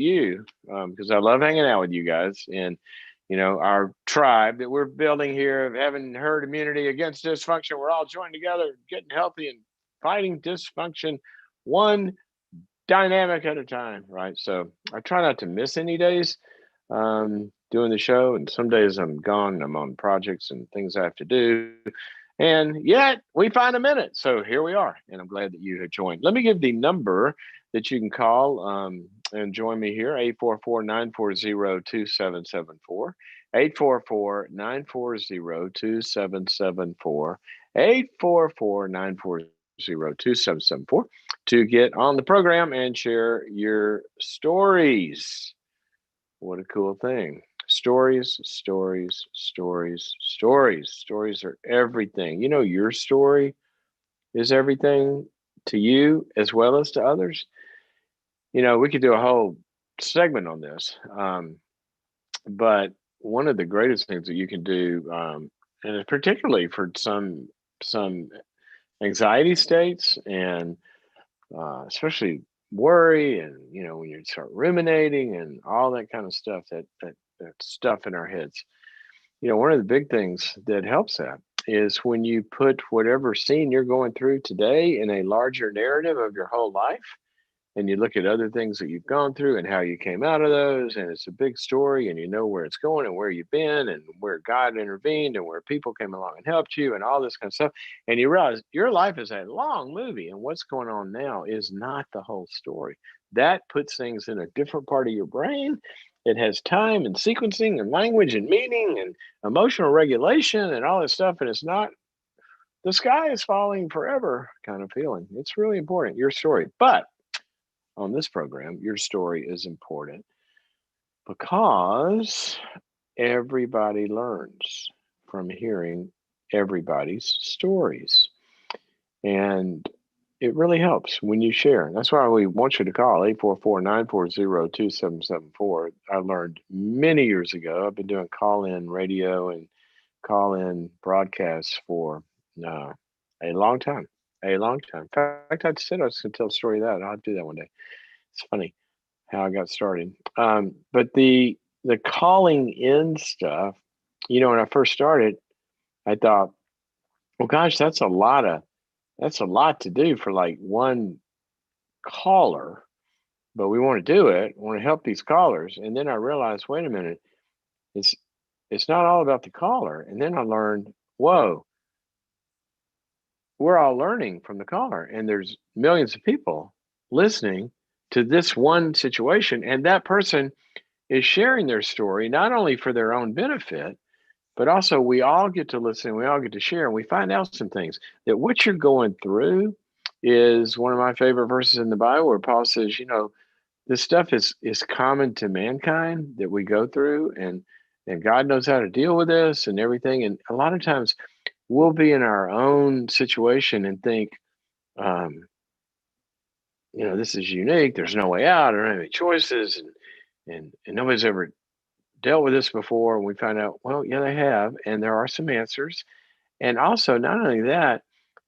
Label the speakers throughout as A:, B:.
A: you because I love hanging out with you guys and our tribe that we're building here of having herd immunity against dysfunction. We're all joined together, getting healthy and fighting dysfunction one dynamic at a time, right? So I try not to miss any days doing the show, and some days I'm gone and I'm on projects and things I have to do. And yet we find a minute. So here we are. And I'm glad that you have joined. Let me give the number that you can call and join me here 844-940-2774. 844-940-2774. 844-940-2774 to get on the program and share your stories. What a cool thing. Stories, stories, stories, stories. Stories are everything. Your story is everything to you as well as to others. We could do a whole segment on this. But one of the greatest things that you can do, and particularly for some anxiety states and especially worry and when you start ruminating and all that kind of stuff that stuff in our heads, one of the big things that helps that is when you put whatever scene you're going through today in a larger narrative of your whole life, and you look at other things that you've gone through and how you came out of those, and it's a big story, and you know where it's going and where you've been and where God intervened and where people came along and helped you and all this kind of stuff, and you realize your life is a long movie and what's going on now is not the whole story. That puts things in a different part of your brain. It has time and sequencing and language and meaning and emotional regulation and all this stuff, and it's not the sky is falling forever kind of feeling. It's really important, your story. But on this program, your story is important because everybody learns from hearing everybody's stories. And it really helps when you share. That's why we want you to call 844-940-2774. I learned many years ago. I've been doing call-in radio and call-in broadcasts for a long time. A long time. In fact, I said I was going to tell a story of that. I'll do that one day. It's funny how I got started. But the calling in stuff, when I first started, I thought, well, gosh, that's a lot to do for like one caller. But we want to do it. We want to help these callers. And then I realized, wait a minute, it's not all about the caller. And then I learned, whoa, we're all learning from the caller, and there's millions of people listening to this one situation, and that person is sharing their story not only for their own benefit, but also we all get to listen, we all get to share, and we find out some things that what you're going through is one of my favorite verses in the Bible where Paul says, this stuff is common to mankind that we go through, and God knows how to deal with this and everything. And a lot of times we'll be in our own situation and think, this is unique. There's no way out. I don't have any choices. And nobody's ever dealt with this before. And we find out, well, yeah, they have. And there are some answers. And also, not only that,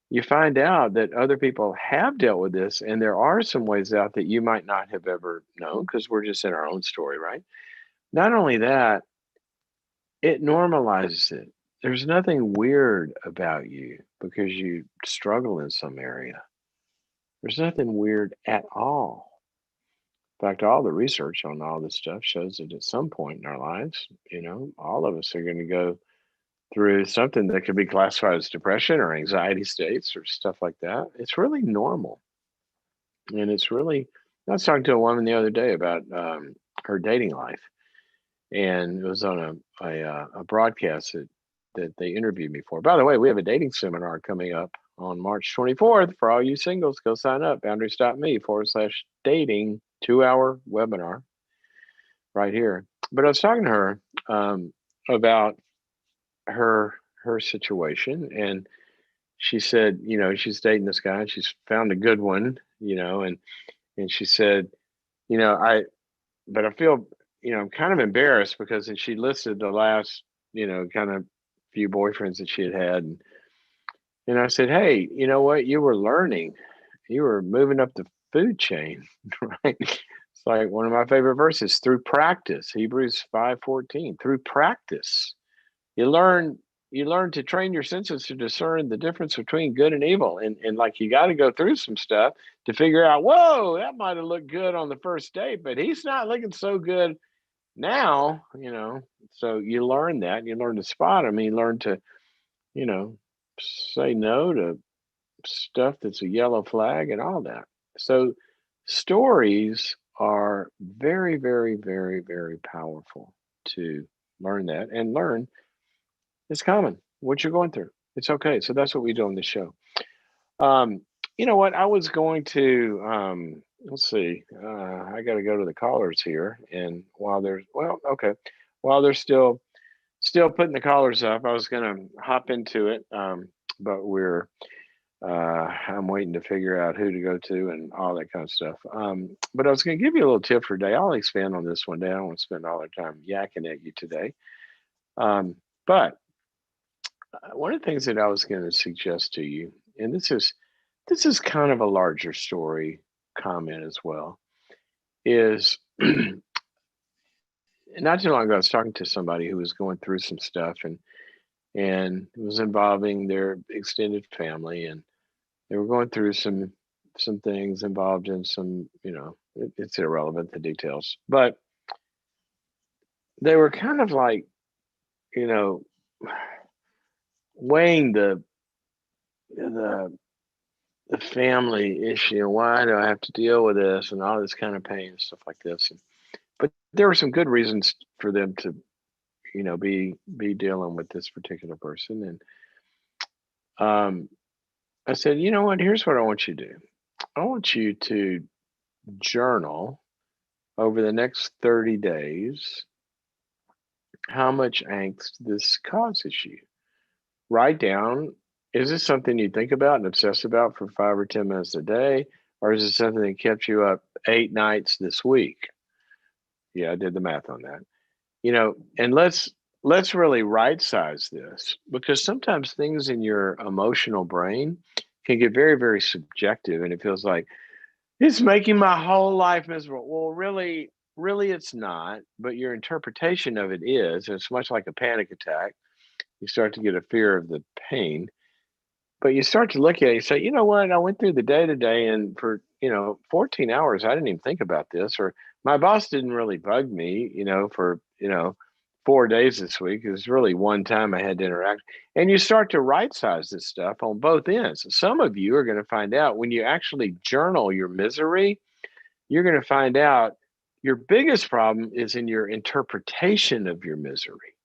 A: you find out that other people have dealt with this. And there are some ways out that you might not have ever known because we're just in our own story, right? Not only that, it normalizes it. There's nothing weird about you because you struggle in some area. There's nothing weird at all. In fact, all the research on all this stuff shows that at some point in our lives, all of us are going to go through something that could be classified as depression or anxiety states or stuff like that. It's really normal. And it's really, I was talking to a woman the other day about her dating life. And it was on a broadcast that they interviewed me for. By the way, we have a dating seminar coming up on March 24th. For all you singles, go sign up. Boundaries.me/dating 2-hour webinar right here. But I was talking to her about her situation, and she said, she's dating this guy and she's found a good one, and she said, but I feel, I'm kind of embarrassed because she listed the last, kind of few boyfriends that she had. And I said, hey, you know what? You were learning. You were moving up the food chain, right? It's like one of my favorite verses, through practice, Hebrews 5:14. Through practice, you learn you learn to train your senses to discern the difference between good and evil. And like you got to go through some stuff to figure out, whoa, that might have looked good on the first date, but he's not looking so good now. So you learn that. You learn to spot him. You learn to, you know, say no to stuff that's a yellow flag and all that. So stories are very, very, very, very powerful to learn that and learn it's common what you're going through. It's okay. So that's what we do on the show. Um, you know what? I was going to let's see. I got to go to the callers here, and while they're still putting the callers up, I was going to hop into it, but I'm waiting to figure out who to go to and all that kind of stuff. But I was going to give you a little tip for today. I'll expand on this one day. I don't want to spend all the time yakking at you today. But one of the things that I was going to suggest to you, and this is kind of a larger story comment as well, is not too long ago I was talking to somebody who was going through some stuff and it was involving their extended family, and they were going through some things involved in some, it's irrelevant, the details, but they were kind of like, you know, weighing the the family issue. Why do I have to deal with this and all this kind of pain and stuff like this? But there were some good reasons for them to, be dealing with this particular person. And I said, you know what? Here's what I want you to do. I want you to journal over the next 30 days how much angst this causes you. Write down, is this something you think about and obsess about for 5 or 10 minutes a day? Or is it something that kept you up 8 nights this week? Yeah, I did the math on that. And let's really right size this, because sometimes things in your emotional brain can get very, very subjective, and it feels like it's making my whole life miserable. Well, really it's not, but your interpretation of it is. It's much like a panic attack. You start to get a fear of the pain, but you start to look at it and say, you know what, I went through the day today, and for 14 hours I didn't even think about this, or my boss didn't really bug me, for 4 days this week. It was really one time I had to interact. And you start to right size this stuff on both ends. Some of you are going to find out when you actually journal your misery, you're going to find out your biggest problem is in your interpretation of your misery.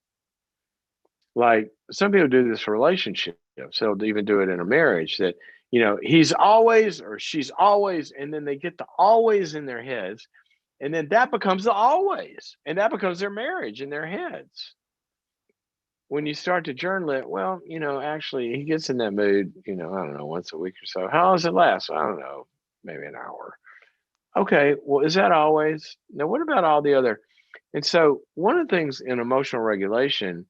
A: Like, some people do this for relationships. They'll even do it in a marriage, that, he's always or she's always, and then they get the always in their heads. And then that becomes the always, and that becomes their marriage in their heads. When you start to journal it, well, actually he gets in that mood, I don't know, once a week or so. How long does it last? I don't know, maybe an hour. Okay, well, is that always? Now, what about all the other? And so one of the things in emotional regulation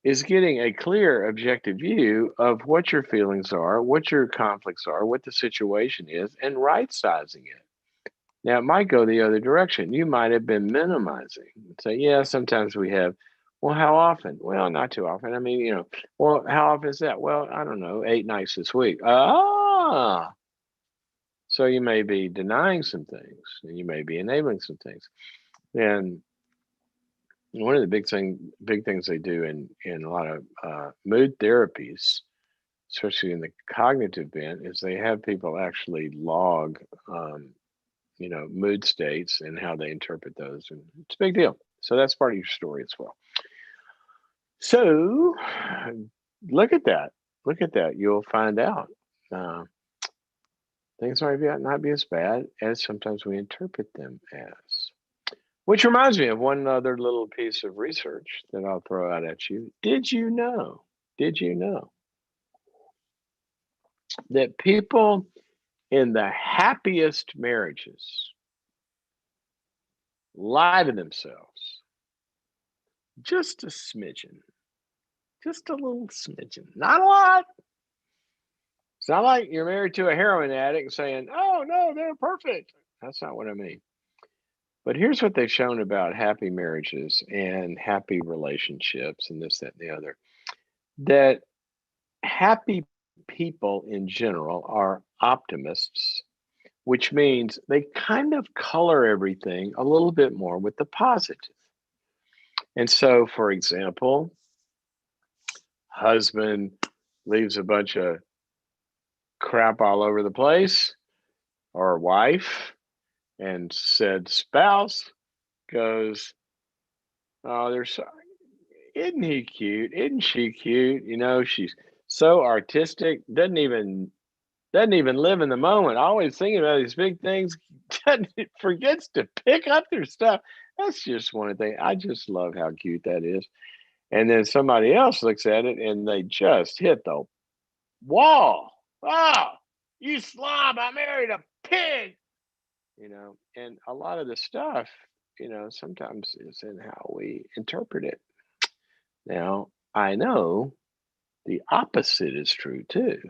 A: is getting a clear, objective view of what your feelings are, what your conflicts are, what the situation is, and right sizing it. Now, it might go the other direction. You might have been minimizing. Say, yeah, sometimes we have. Well, how often? Well, not too often. I mean, well, how often is that? Well, I don't know, 8 nights this week. So you may be denying some things, and you may be enabling some things. And one of the big things they do in a lot of mood therapies, especially in the cognitive bent, is they have people actually log, mood states and how they interpret those, and it's a big deal. So that's part of your story as well. So look at that. Look at that. You'll find out things might not be as bad as sometimes we interpret them as. Which reminds me of one other little piece of research that I'll throw out at you. Did you know? Did you know that people in the happiest marriages lie to themselves just a smidgen, just a little smidgen, not a lot? It's not like you're married to a heroin addict and saying, oh, no, they're perfect. That's not what I mean. But here's what they've shown about happy marriages and happy relationships and this, that, and the other, that happy people in general are optimists, which means they kind of color everything a little bit more with the positive. And so, for example, husband leaves a bunch of crap all over the place, or wife, and said spouse goes, "Oh, there's isn't he cute? Isn't she cute? You know, she's so artistic, doesn't even live in the moment, always thinking about these big things, forgets to pick up their stuff." That's just one of the things. I just love how cute that is. And then somebody else looks at it and they just hit the wall. Oh, you slob, I married a pig. And a lot of the stuff, sometimes is in how we interpret it. Now, I know the opposite is true too.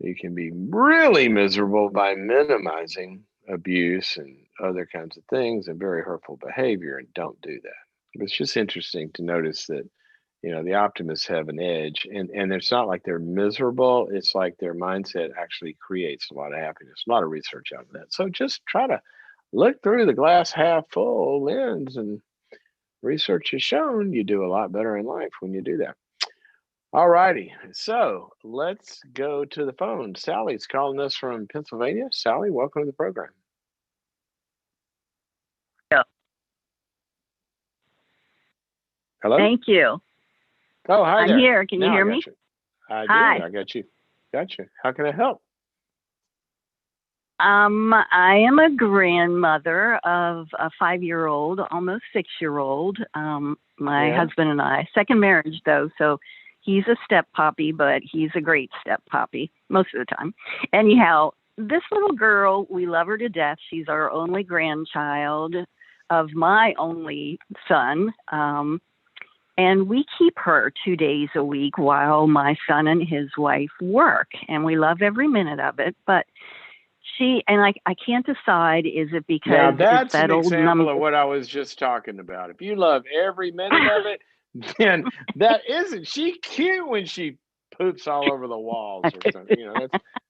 A: You can be really miserable by minimizing abuse and other kinds of things and very hurtful behavior, and don't do that. It's just interesting to notice that, the optimists have an edge, and it's not like they're miserable. It's like their mindset actually creates a lot of happiness. A lot of research out of that. So just try to look through the glass half full lens, and research has shown you do a lot better in life when you do that. All righty. So let's go to the phone. Sally's calling us from Pennsylvania. Sally, welcome to the program.
B: Yeah.
A: Hello?
B: Thank you.
A: Oh, hi
B: I'm
A: there.
B: here. Can you
A: Now I
B: hear
A: got
B: me?
A: you. I did.
B: Hi.
A: I got you. Gotcha. How can I help?
B: I am a grandmother of a 5-year-old, almost 6-year-old. My
A: Yeah.
B: husband and I, second marriage though, so he's a step poppy, but he's a great step poppy most of the time. Anyhow, this little girl, we love her to death. She's our only grandchild of my only son. And we keep her 2 days a week while my son and his wife work. And we love every minute of it. But I can't decide, is it
A: Now
B: because it's
A: that's an
B: that old
A: example
B: number?
A: of what I was just talking about. If you love every minute of it, then that isn't she cute when she poops all over the walls or something.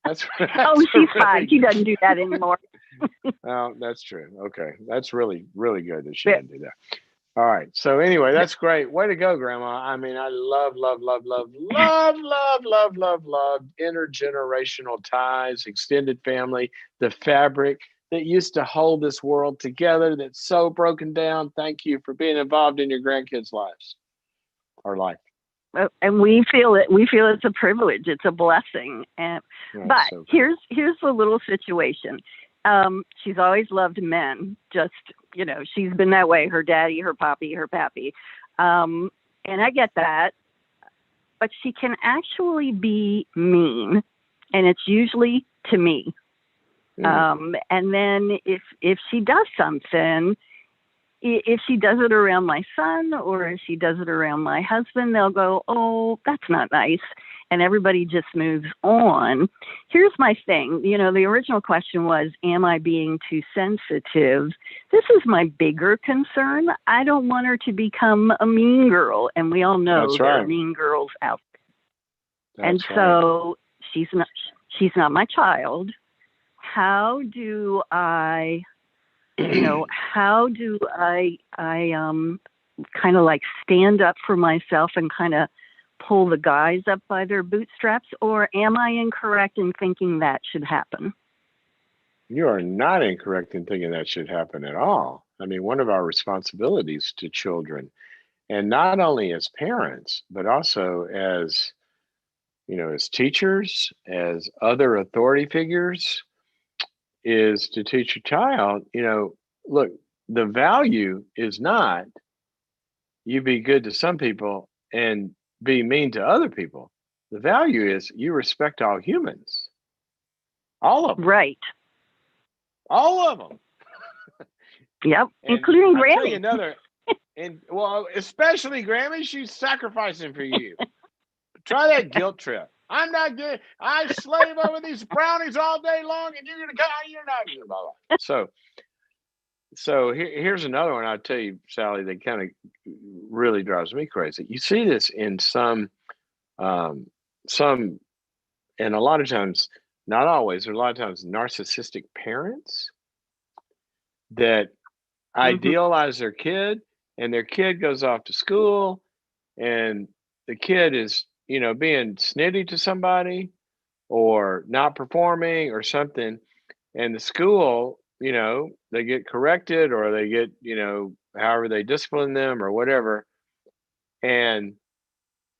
A: That's
B: Oh,
A: that's a
B: she's 5.
A: really
B: She doesn't do that anymore.
A: oh, that's true. Okay. That's really, really good that she didn't do that. All right. So anyway, that's great. Way to go, Grandma. I mean, I love, love, love, love, love, love, love, love, love intergenerational ties, extended family, the fabric that used to hold this world together that's so broken down. Thank you for being involved in your grandkids' lives or life.
B: And we feel it. We feel it's a privilege. It's a blessing. But
A: So cool.
B: here's the little situation. She's always loved men. Just, she's been that way. Her daddy, her poppy, her pappy. And I get that. But she can actually be mean, and it's usually to me. And then if she does something, if she does it around my son or if she does it around my husband, they'll go, "Oh, that's not nice." And everybody just moves on. Here's my thing. The original question was, am I being too sensitive? This is my bigger concern. I don't want her to become a mean girl. And we all know
A: That's
B: there are
A: right.
B: mean girls out there. And
A: That's right.
B: so she's not my child. How do I how do I kind of like stand up for myself and kind of pull the guys up by their bootstraps, or am I incorrect in thinking that should happen?
A: You are not incorrect in thinking that should happen at all. I mean, one of our responsibilities to children, and not only as parents, but also as teachers, as other authority figures, is to teach a child, look, the value is not you be good to some people and be mean to other people. The value is you respect all humans, all of them,
B: Right.
A: all of them.
B: Yep.
A: And
B: Including
A: I'll tell you
B: Granny.
A: another, and well, especially Grammy, she's sacrificing for you. Try that guilt trip. I'm not good. I slave over these brownies all day long, and you're gonna come. You're not gonna blah blah. So So here's another one I'll tell you, Sally, that kind of really drives me crazy. You see this in um, some, and a lot of times, not always, but a lot of times, narcissistic parents that
B: Mhm.
A: idealize their kid, and their kid goes off to school, and the kid is, being snitty to somebody or not performing or something, and the school, they get corrected or they get, however they discipline them or whatever, and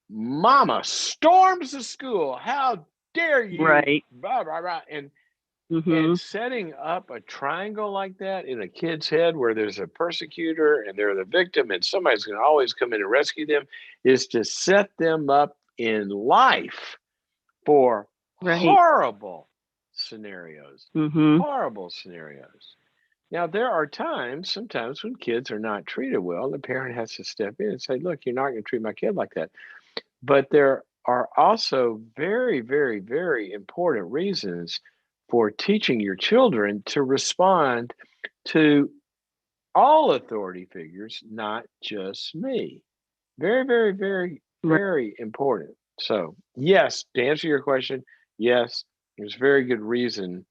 A: mama storms the school. How dare you?
B: Right.
A: Blah blah blah. And
B: Mhm.
A: setting up a triangle like that in a kid's head where there's a persecutor and they're the victim and somebody's going to always come in and rescue them is to set them up in life for
B: Right.
A: horrible scenarios.
B: Mhm.
A: Horrible scenarios. Now, there are times, sometimes when kids are not treated well, the parent has to step in and say, look, you're not going to treat my kid like that. But there are also very, very, very important reasons for teaching your children to respond to all authority figures, not just me. Very, very, very,
B: Right.
A: very important. So, yes, to answer your question, yes, there's very good reason.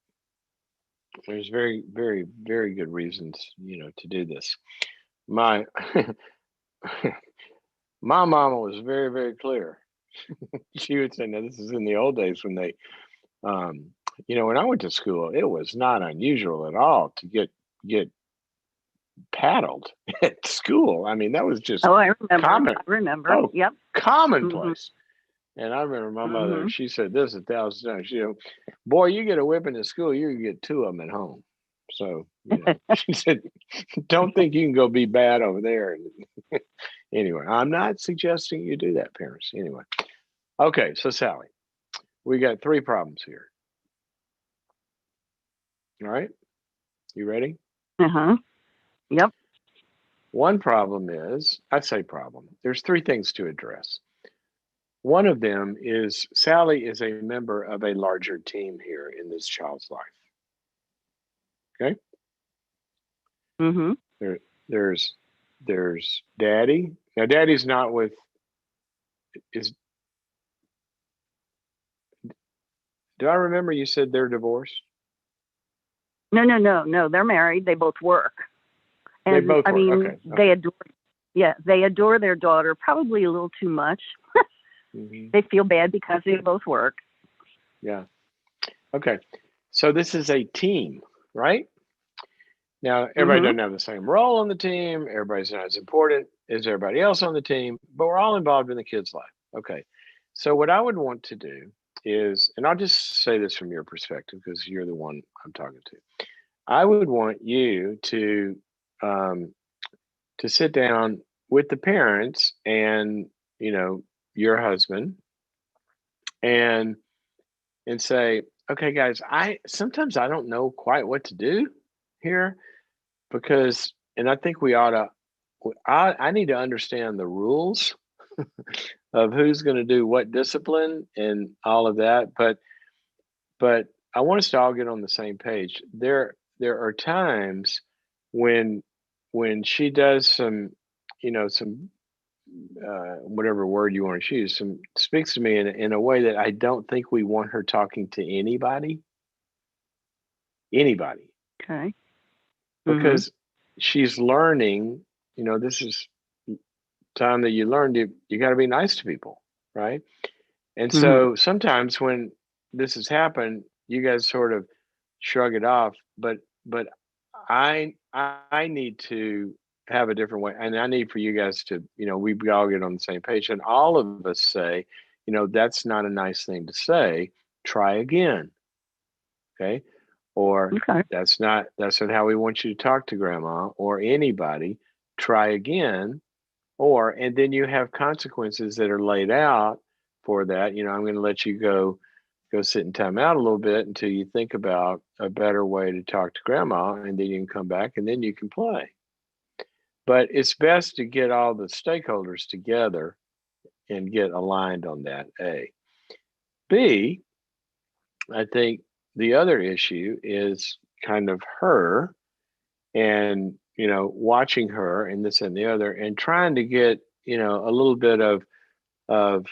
A: There's very, very, very good reasons, to do this. My my mama was very, very clear. She would say, "Now this is in the old days when they, um, when I went to school, it was not unusual at all to get paddled at school. I mean, that was just
B: Oh, I remember.
A: common.
B: I remember.
A: Oh,
B: Yep. Mhm.
A: commonplace." And I remember my mother,
B: Mhm.
A: she said this 1,000 times. Boy, you get a whipping at school, you get two of them at home. So, she said, don't think you can go be bad over there. Anyway, I'm not suggesting you do that, parents. Anyway, okay, so Sally, we got three problems here. All right, you ready?
B: Uh-huh. Yep.
A: One problem is, I say problem, there's three things to address. One of them is Sally is a member of a larger team here in this child's life. Okay,
B: Mhm.
A: there, there's there's Daddy. Now, Daddy's not with is. Do I remember you said they're divorced?
B: No, no, no, no. They're married. They both work.
A: They
B: And
A: both
B: I
A: work.
B: mean,
A: Okay,
B: they
A: okay.
B: adore, yeah, they adore their daughter probably a little too much.
A: Hmm.
B: They feel bad because they both work.
A: Yeah. Okay. So this is a team, right? Now, everybody
B: Mhm.
A: doesn't have the same role on the team. Everybody's not as important as everybody else on the team, but we're all involved in the kid's life. Okay. So, what I would want to do is, and I'll just say this from your perspective because you're the one I'm talking to. I would want you um, to sit down with the parents and, you know, your husband and say, okay, guys, I sometimes I don't know quite what to do here because, and I think we ought to, I need to understand the rules of who's going to do what discipline and all of that. But I want us to all get on the same page. There are times when she does some, some whatever word you want to choose, some speaks to me in a way that I don't think we want her talking to anybody,
B: Okay. Mhm.
A: because she's learning. This is time that you learned you got to be nice to people, right? And
B: Mhm.
A: so sometimes when this has happened, you guys sort of shrug it off, but I need to have a different way, and I need for you guys to, we all get on the same page, and all of us say, that's not a nice thing to say. Try again, okay? Or
B: Okay.
A: that's not how we want you to talk to grandma or anybody. Try again, or and then you have consequences that are laid out for that. I'm going to let you go sit in time out a little bit until you think about a better way to talk to grandma, and then you can come back and then you can play. But it's best to get all the stakeholders together and get aligned on that. A. B, I think the other issue is kind of her, and watching her and this and the other, and trying to get a little bit of of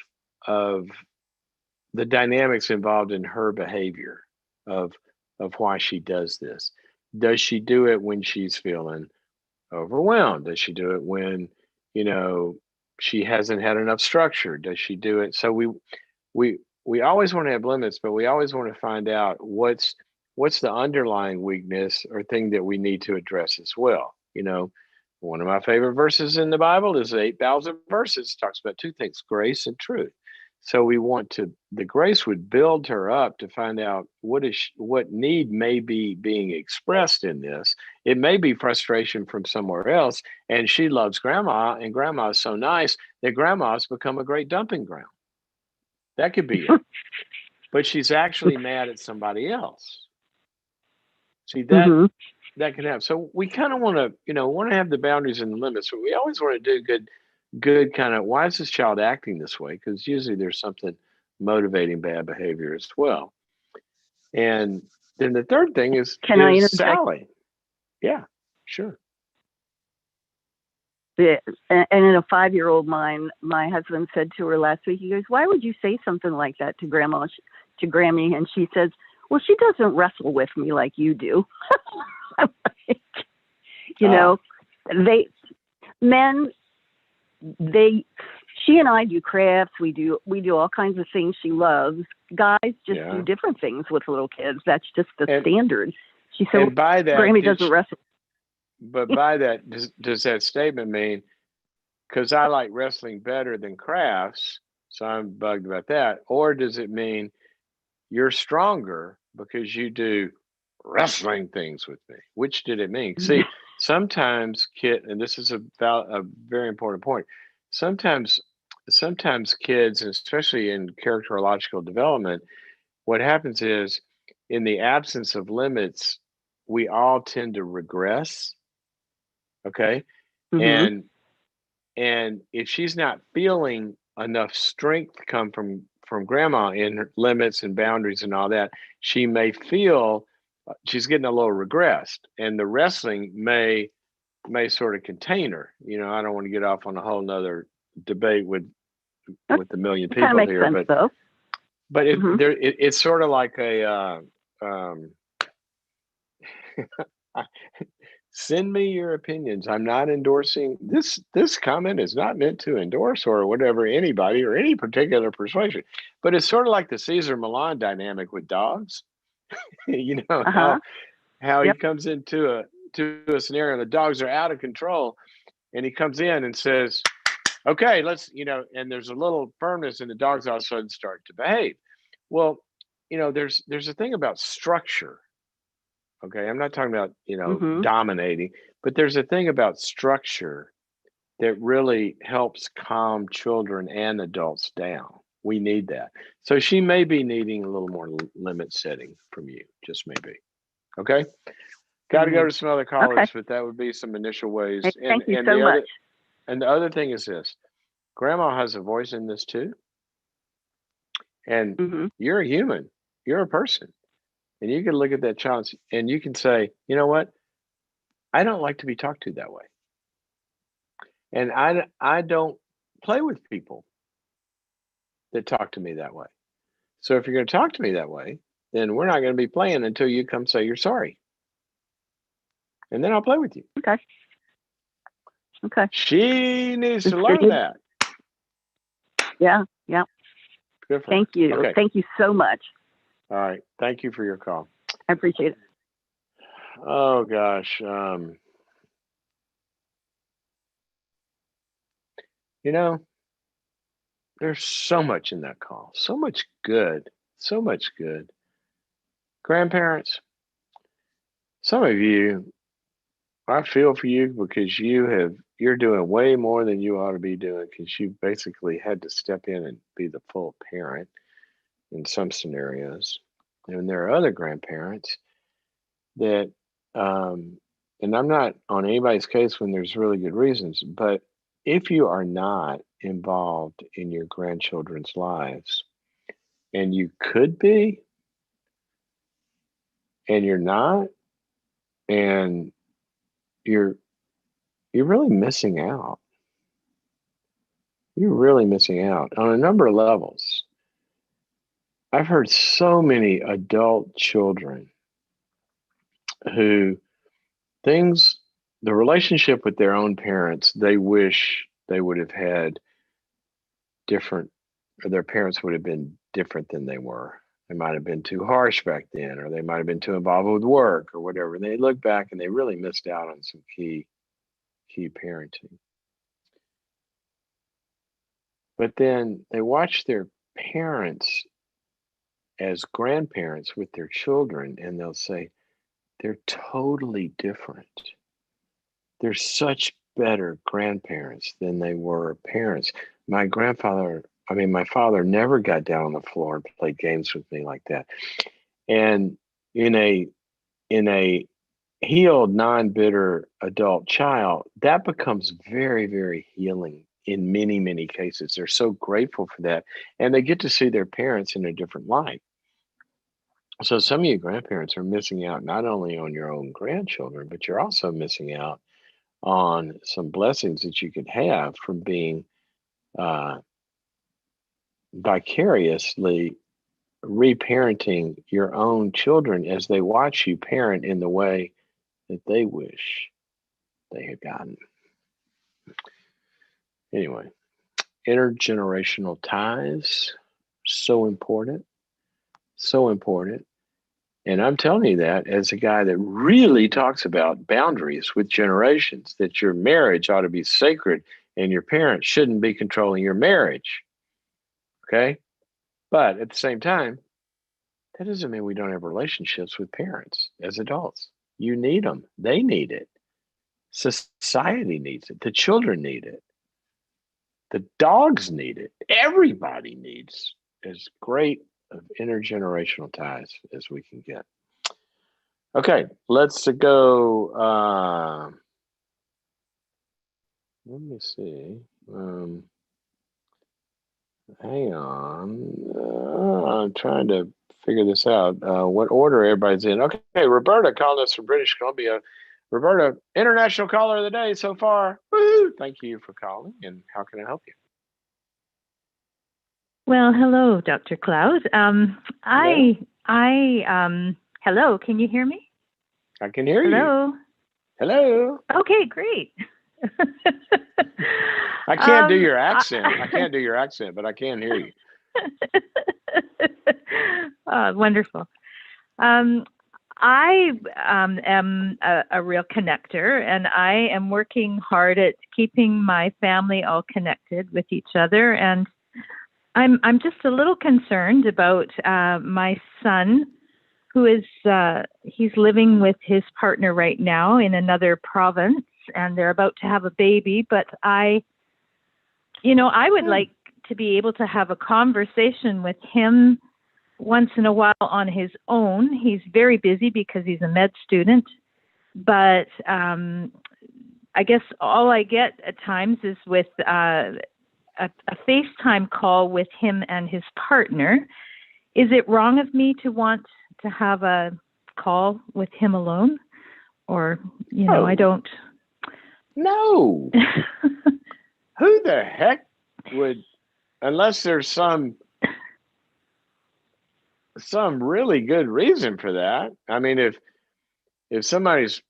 A: the dynamics involved in her behavior of why she does this. Does she do it when she's feeling overwhelmed? Does she do it when you know she hasn't had enough structure? Does she do it? So we always want to have limits, but we always want to find out what's the underlying weakness or thing that we need to address as well. One of my favorite verses in the Bible is 8,000 verses. It talks about two things: grace and truth. So we want the grace would build her up to find out what need may be being expressed in this. It may be frustration from somewhere else, and she loves grandma, and grandma is so nice that grandma's become a great dumping ground. That could be it. But she's actually mad at somebody else. See, that can happen. So we kind of want to have the boundaries and the limits, but we always want to do good kind of, why is this child acting this way? Because usually there's something motivating bad behavior as well. And then the third thing is Sally. Yeah, sure.
B: And in a 5-year-old mind, my husband said to her last week, he goes, "Why would you say something like that to Grandma, to Grammy?" And she says, "Well, she doesn't wrestle with me like you do." She and I do crafts. We do all kinds of things she loves. Guys just do different things with little kids. That's just the standard. She said,
A: and by that,
B: Grammy doesn't wrestle.
A: But by that, does that statement mean, because I like wrestling better than crafts, so I'm bugged about that? Or does it mean you're stronger because you do wrestling things with me? Which did it mean? See, sometimes and this is a very important point, sometimes kids, especially in characterological development, what happens is, in the absence of limits, we all tend to regress. Okay. And if she's not feeling enough strength come from grandma in her limits and boundaries and all that, she may feel she's getting a little regressed, and the wrestling may sort of contain her. I don't want to get off on a whole nother debate with a million people
B: makes
A: here,
B: sense,
A: but it's sort of like a send me your opinions. I'm not endorsing this. This comment is not meant to endorse or whatever anybody or any particular persuasion, but it's sort of like the Caesar Milan dynamic with dogs. How he comes into a scenario, the dogs are out of control, and he comes in and says, "Okay, let's," and there's a little firmness, and the dogs all of a sudden start to behave. Well, there's a thing about structure. Okay, I'm not talking about, dominating, but there's a thing about structure that really helps calm children and adults down. We need that. So she may be needing a little more limit setting from you, just maybe. Okay? Got to go to some other callers, but that would be some initial ways.
B: Thank you so much.
A: And the other thing is this: grandma has a voice in this too. And you're a human, you're a person. And you can look at that child and you can say, "You know what? I don't like to be talked to that way. And I don't play with people that talk to me that way. So if you're going to talk to me that way, then we're not going to be playing until you come say you're sorry. And then I'll play with you."
B: Okay.
A: She needs to learn that.
B: Yeah.
A: Good for
B: Thank you.
A: Okay.
B: Thank you so much.
A: All right. Thank you for your call.
B: I appreciate it.
A: Oh, gosh. There's so much in that call. So much good. So much good. Grandparents, some of you, I feel for you, because you're doing way more than you ought to be doing, because you basically had to step in and be the full parent in some scenarios. And there are other grandparents that, and I'm not on anybody's case when there's really good reasons, but if you are not involved in your grandchildren's lives, and you could be, and you're not, and you're you're really missing out. You're really missing out on a number of levels. I've heard so many adult children who things, the relationship with their own parents, they wish they would have had different, or their parents would have been different than they were. They might have been too harsh back then, or they might have been too involved with work or whatever. And they look back and they really missed out on some key parenting. But then they watch their parents as grandparents with their children, and they'll say, they're totally different. They're such better grandparents than they were parents. My grandfather, I mean, my father never got down on the floor and played games with me like that. And in a healed, non-bitter adult child, that becomes very, very healing in many, many cases. They're so grateful for that. And they get to see their parents in a different light. So some of you grandparents are missing out not only on your own grandchildren, but you're also missing out on some blessings that you could have from being uh, vicariously reparenting your own children as they watch you parent in the way that they wish they had gotten. Anyway, intergenerational ties, so important, so important. And I'm telling you that as a guy that really talks about boundaries with generations, that your marriage ought to be sacred and your parents shouldn't be controlling your marriage. Okay. But at the same time, that doesn't mean we don't have relationships with parents as adults. You need them, they need it. Society needs it. The children need it. The dogs need it. Everybody needs as great of intergenerational ties as we can get. Okay, let's go. Let me see. Hang on. I'm trying to figure this out. What order everybody's in? Okay, Roberta calling us from British Columbia. Roberta, international caller of the day so far. Woo! Thank you for calling. And how can I help you?
C: Well, hello, Dr. Cloud. Hello, can you hear me?
A: I can hear
C: Hello.
A: you. Hello.
C: Okay, great.
A: I can't do your accent. I can't do your accent, but I can hear you.
C: Wonderful. I am a real connector, and I am working hard at keeping my family all connected with each other. And I'm just a little concerned about my son, who is he's living with his partner right now in another province, and they're about to have a baby. But I would like to be able to have a conversation with him once in a while on his own. He's very busy because he's a med student, but I guess all I get at times is with a FaceTime call with him and his partner. Is it wrong of me to want to have a call with him alone? Or, I don't.
A: No. Who the heck would, unless there's some really good reason for that. I mean, if somebody's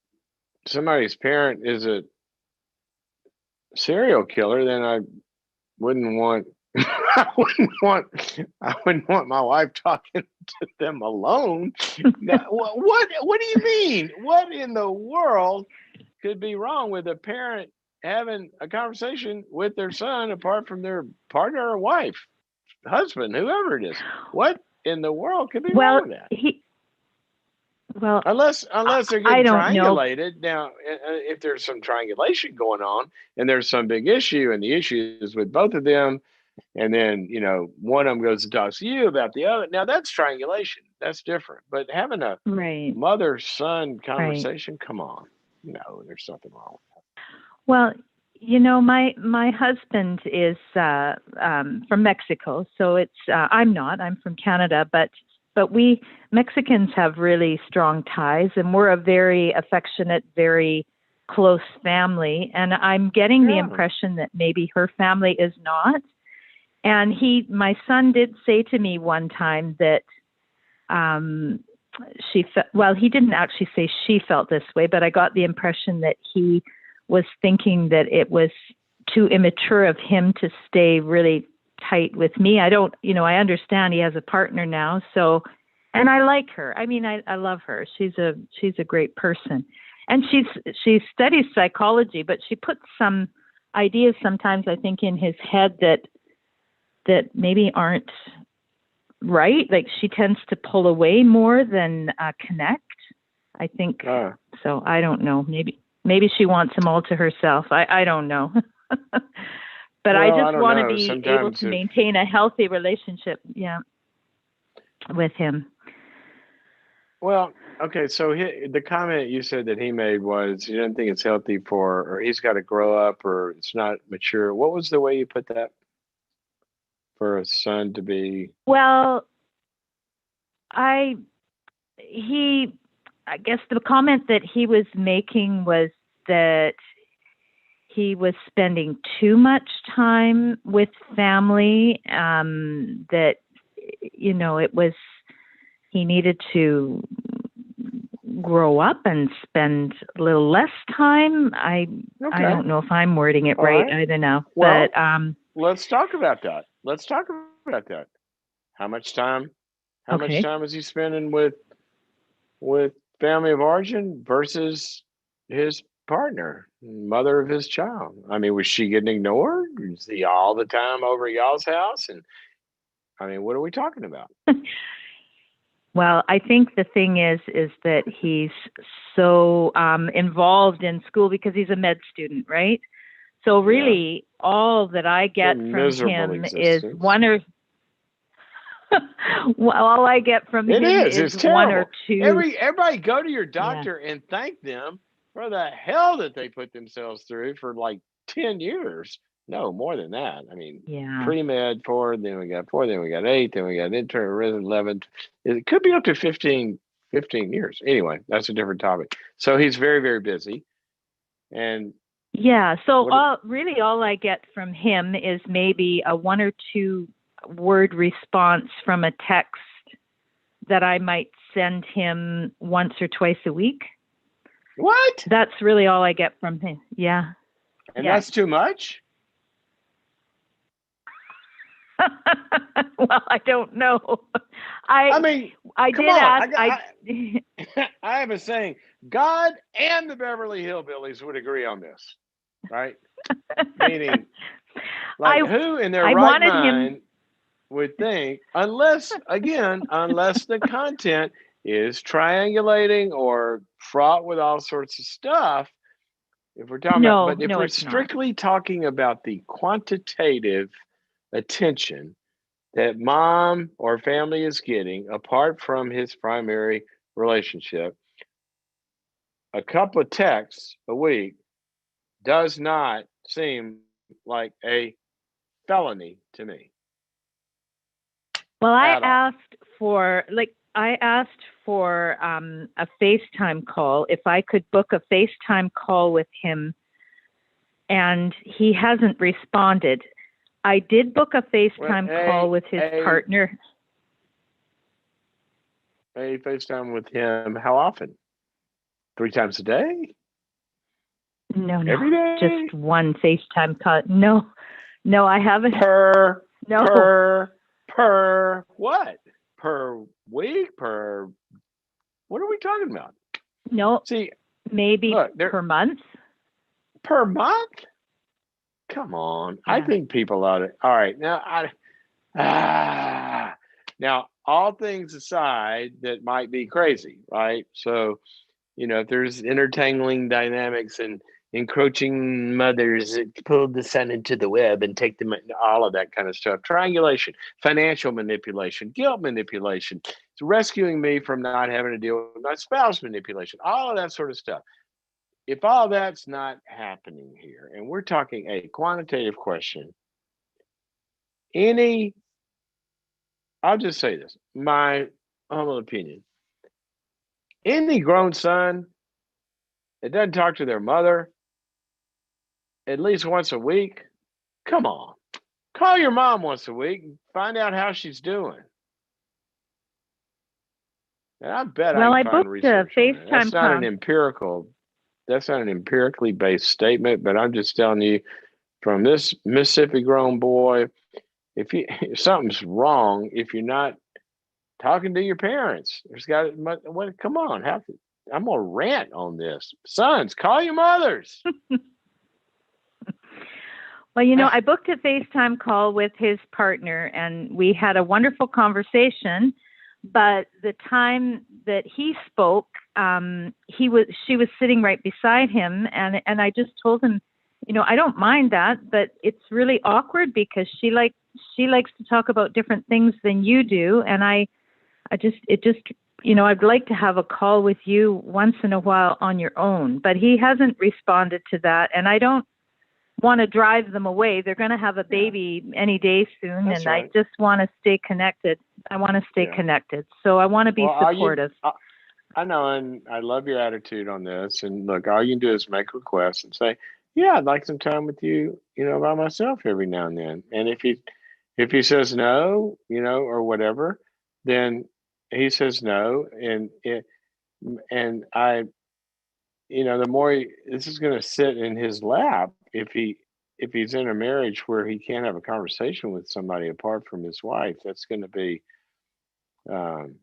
A: parent is a serial killer, then I wouldn't want I wouldn't want my wife talking to them alone. Now, what do you mean? What in the world could be wrong with a parent having a conversation with their son apart from their partner or wife, husband, whoever it is? What in the world could be wrong with that? Unless they're getting triangulated. Now, if there's some triangulation going on and there's some big issue, and the issue is with both of them, and then one of them goes and talks to you about the other. Now that's triangulation. That's different. But having a mother-son conversation, come on, there's something wrong with that.
C: Well, my husband is from Mexico, so it's I'm from Canada, but we Mexicans have really strong ties, and we're a very affectionate, very close family, and I'm getting the
A: Yeah.
C: impression that maybe her family is not. And my son did say to me one time that well, he didn't actually say she felt this way, but I got the impression that he was thinking that it was too immature of him to stay really tight with me. I don't, I understand he has a partner now, so, and I like her. I mean, I love her. She's a great person. And she studies psychology, but she puts some ideas sometimes, I think, in his head that maybe aren't right. Like, she tends to pull away more than connect, I think. So I don't know. Maybe she wants them all to herself. I don't know. But I just want to be able to maintain a healthy relationship, with him.
A: Well, okay, so the comment you said that he made was he doesn't think it's healthy or he's got to grow up, or it's not mature. What was the way you put that? For a son to be?
C: Well, I guess the comment that he was making was that he was spending too much time with family, that, it was, he needed to grow up and spend a little less time. I don't know if I'm wording it right. I don't know.
A: Well,
C: but
A: let's talk about that. How much time is he spending with family of origin versus his partner, mother of his child? I mean, was she getting ignored? Was he all the time over at y'all's house? And I mean, what are we talking about?
C: Well, I think the thing is that he's so involved in school because he's a med student, right? So really, all that I get from him is one or all I get from him is one or two.
A: Everybody go to your doctor and thank them for the hell that they put themselves through for like 10 years. No, more than that. I mean, pre-med 4, then we got 4, then we got 8, then we got intern resident 11. It could be up to 15 years. Anyway, that's a different topic. So he's very, very busy. And
C: so all I get from him is maybe a 1 or 2 word response from a text that I might send him once or twice a week.
A: What?
C: That's really all I get from him. Yeah.
A: And that's too much?
C: Well, I don't know. I did ask.
A: I have a saying: God and the Beverly Hillbillies would agree on this, right? Meaning, who in their right mind would think, unless the content is triangulating or fraught with all sorts of stuff. If we're talking about, but if we're strictly talking about the quantitative attention that mom or family is getting apart from his primary relationship, a couple of texts a week does not seem like a felony to me.
C: Well, I asked for a FaceTime call, if I could book a FaceTime call with him, and he hasn't responded. I did book a FaceTime call with his partner.
A: A FaceTime with him, how often? 3 times a day?
C: No.
A: Every day?
C: Just one FaceTime call. No, I haven't.
A: Per what? Per week? What are we talking about?
C: No. See, maybe per month.
A: Per month? Come on. Yeah. I think people ought to. All right. Now, all things aside that might be crazy, right? So, if there's intertangling dynamics and encroaching mothers that pulled the son into the web and take them, all of that kind of stuff, triangulation, financial manipulation, guilt manipulation, it's rescuing me from not having to deal with my spouse manipulation, all of that sort of stuff. If all that's not happening here, and we're talking a quantitative question, I'll just say this, my humble opinion, any grown son that doesn't talk to their mother at least once a week? Come on. Call your mom once a week and find out how she's doing. And I bet I
C: Well,
A: can
C: I
A: find
C: booked a
A: research on that.
C: FaceTime call.
A: That's not an empirically based statement, but I'm just telling you from this Mississippi grown boy, if something's wrong, if you're not talking to your parents, come on, I'm gonna rant on this. Sons, call your mothers.
C: Well, I booked a FaceTime call with his partner, and we had a wonderful conversation. But the time that he spoke, she was sitting right beside him, and I just told him, I don't mind that, but it's really awkward because she likes to talk about different things than you do, and I'd like to have a call with you once in a while on your own. But he hasn't responded to that, and I don't want to drive them away. They're going to have a baby any day soon,
A: That's
C: and
A: right.
C: I just want to stay connected. I want to stay connected, so I want to be supportive.
A: I know, and I love your attitude on this. And look, all you can do is make requests and say, "Yeah, I'd like some time with you, by myself every now and then." And if he says no, or whatever, then he says no, and I, the more this is going to sit in his lap if he's in a marriage where he can't have a conversation with somebody apart from his wife. That's going to be, um,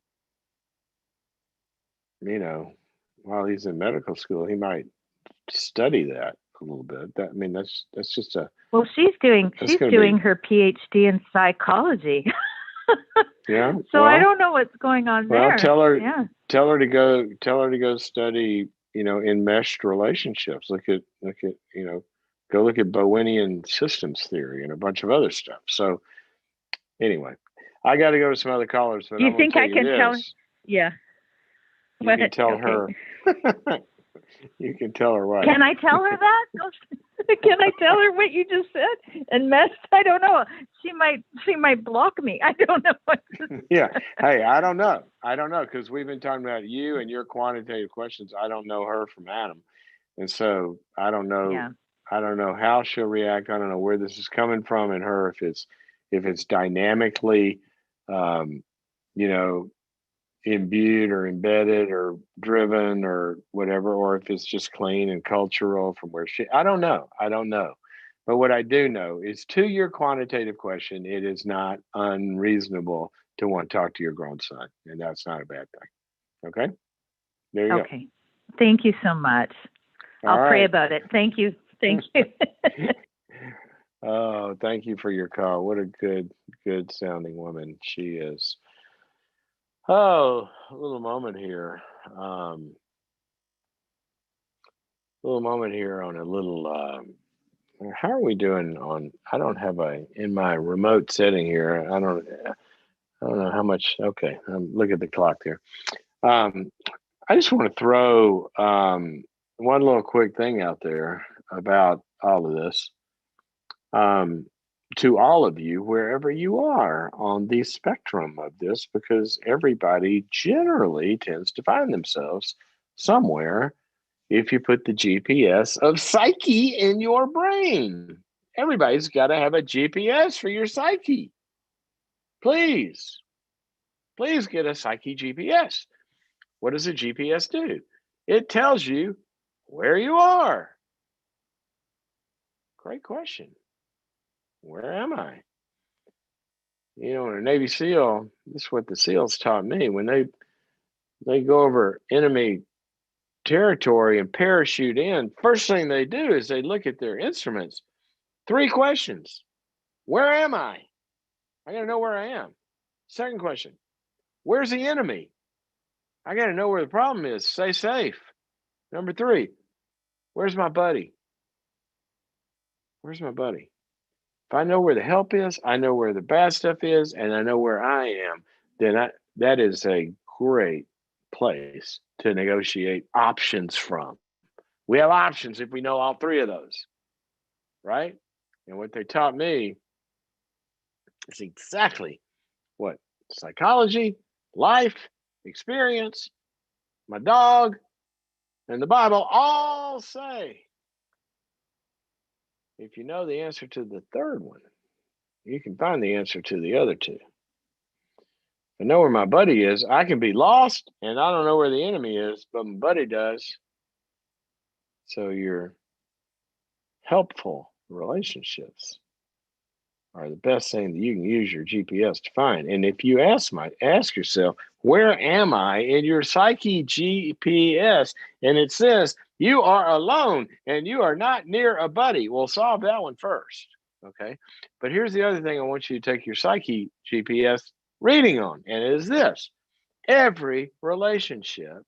A: while he's in medical school, he might study that a little bit. That's just a.
C: Well, she's doing her PhD in psychology.
A: Yeah.
C: So I don't know what's going on there.
A: Well, tell her to go study, enmeshed relationships. Go look at Bowenian systems theory and a bunch of other stuff. So anyway, I got to go to some other callers. But
C: you think I can tell? Yeah.
A: You can tell her. You can tell her what.
C: Can I tell her that? Can I tell her what you just said? And messed? I don't know. She might block me. I don't know what to say.
A: Yeah. Hey, I don't know because we've been talking about you and your quantitative questions. I don't know her from Adam, and so I don't know.
C: Yeah.
A: I don't know how she'll react. I don't know where this is coming from in her. If it's dynamically, you know, imbued or embedded or driven or whatever, or if it's just clean and cultural from where I don't know. But what I do know is, to your quantitative question, it is not unreasonable to want to talk to your grown son, and that's not a bad thing. Okay, there you go.
C: Okay, thank you so much. I'll pray about it. Thank you.
A: Oh, thank you for your call. What a good sounding woman she is. Oh, a little moment here. On a little. How are we doing on? I don't have in my remote setting here. I don't know how much. Okay, look at the clock here. I just want to throw one little quick thing out there about all of this. To all of you, wherever you are on the spectrum of this, because everybody generally tends to find themselves somewhere if you put the GPS of psyche in your brain. Everybody's got to have a GPS for your psyche. Please get a psyche GPS. What does a GPS do? It tells you where you are. Great question. Where am I? In a Navy SEAL, this is what the SEALs taught me. When they go over enemy territory and parachute in, first thing they do is they look at their instruments. 3 questions. Where am I? I got to know where I am. Second question. Where's the enemy? I got to know where the problem is. Stay safe. Number 3. Where's my buddy? If I know where the help is, I know where the bad stuff is, and I know where I am, then that is a great place to negotiate options from. We have options if we know all 3 of those, right? And what they taught me is exactly what psychology, life, experience, my dog, and the Bible all say if you know the answer to the third one, you can find the answer to the other two. I know where my buddy is. I can be lost and I don't know where the enemy is, but my buddy does. So your helpful relationships are the best thing that you can use your GPS to find. And if you ask yourself, where am I in your psyche GPS? And it says you are alone and you are not near a buddy. Well, solve that one first. Okay. But here's the other thing I want you to take your psyche GPS reading on, and it is this: every relationship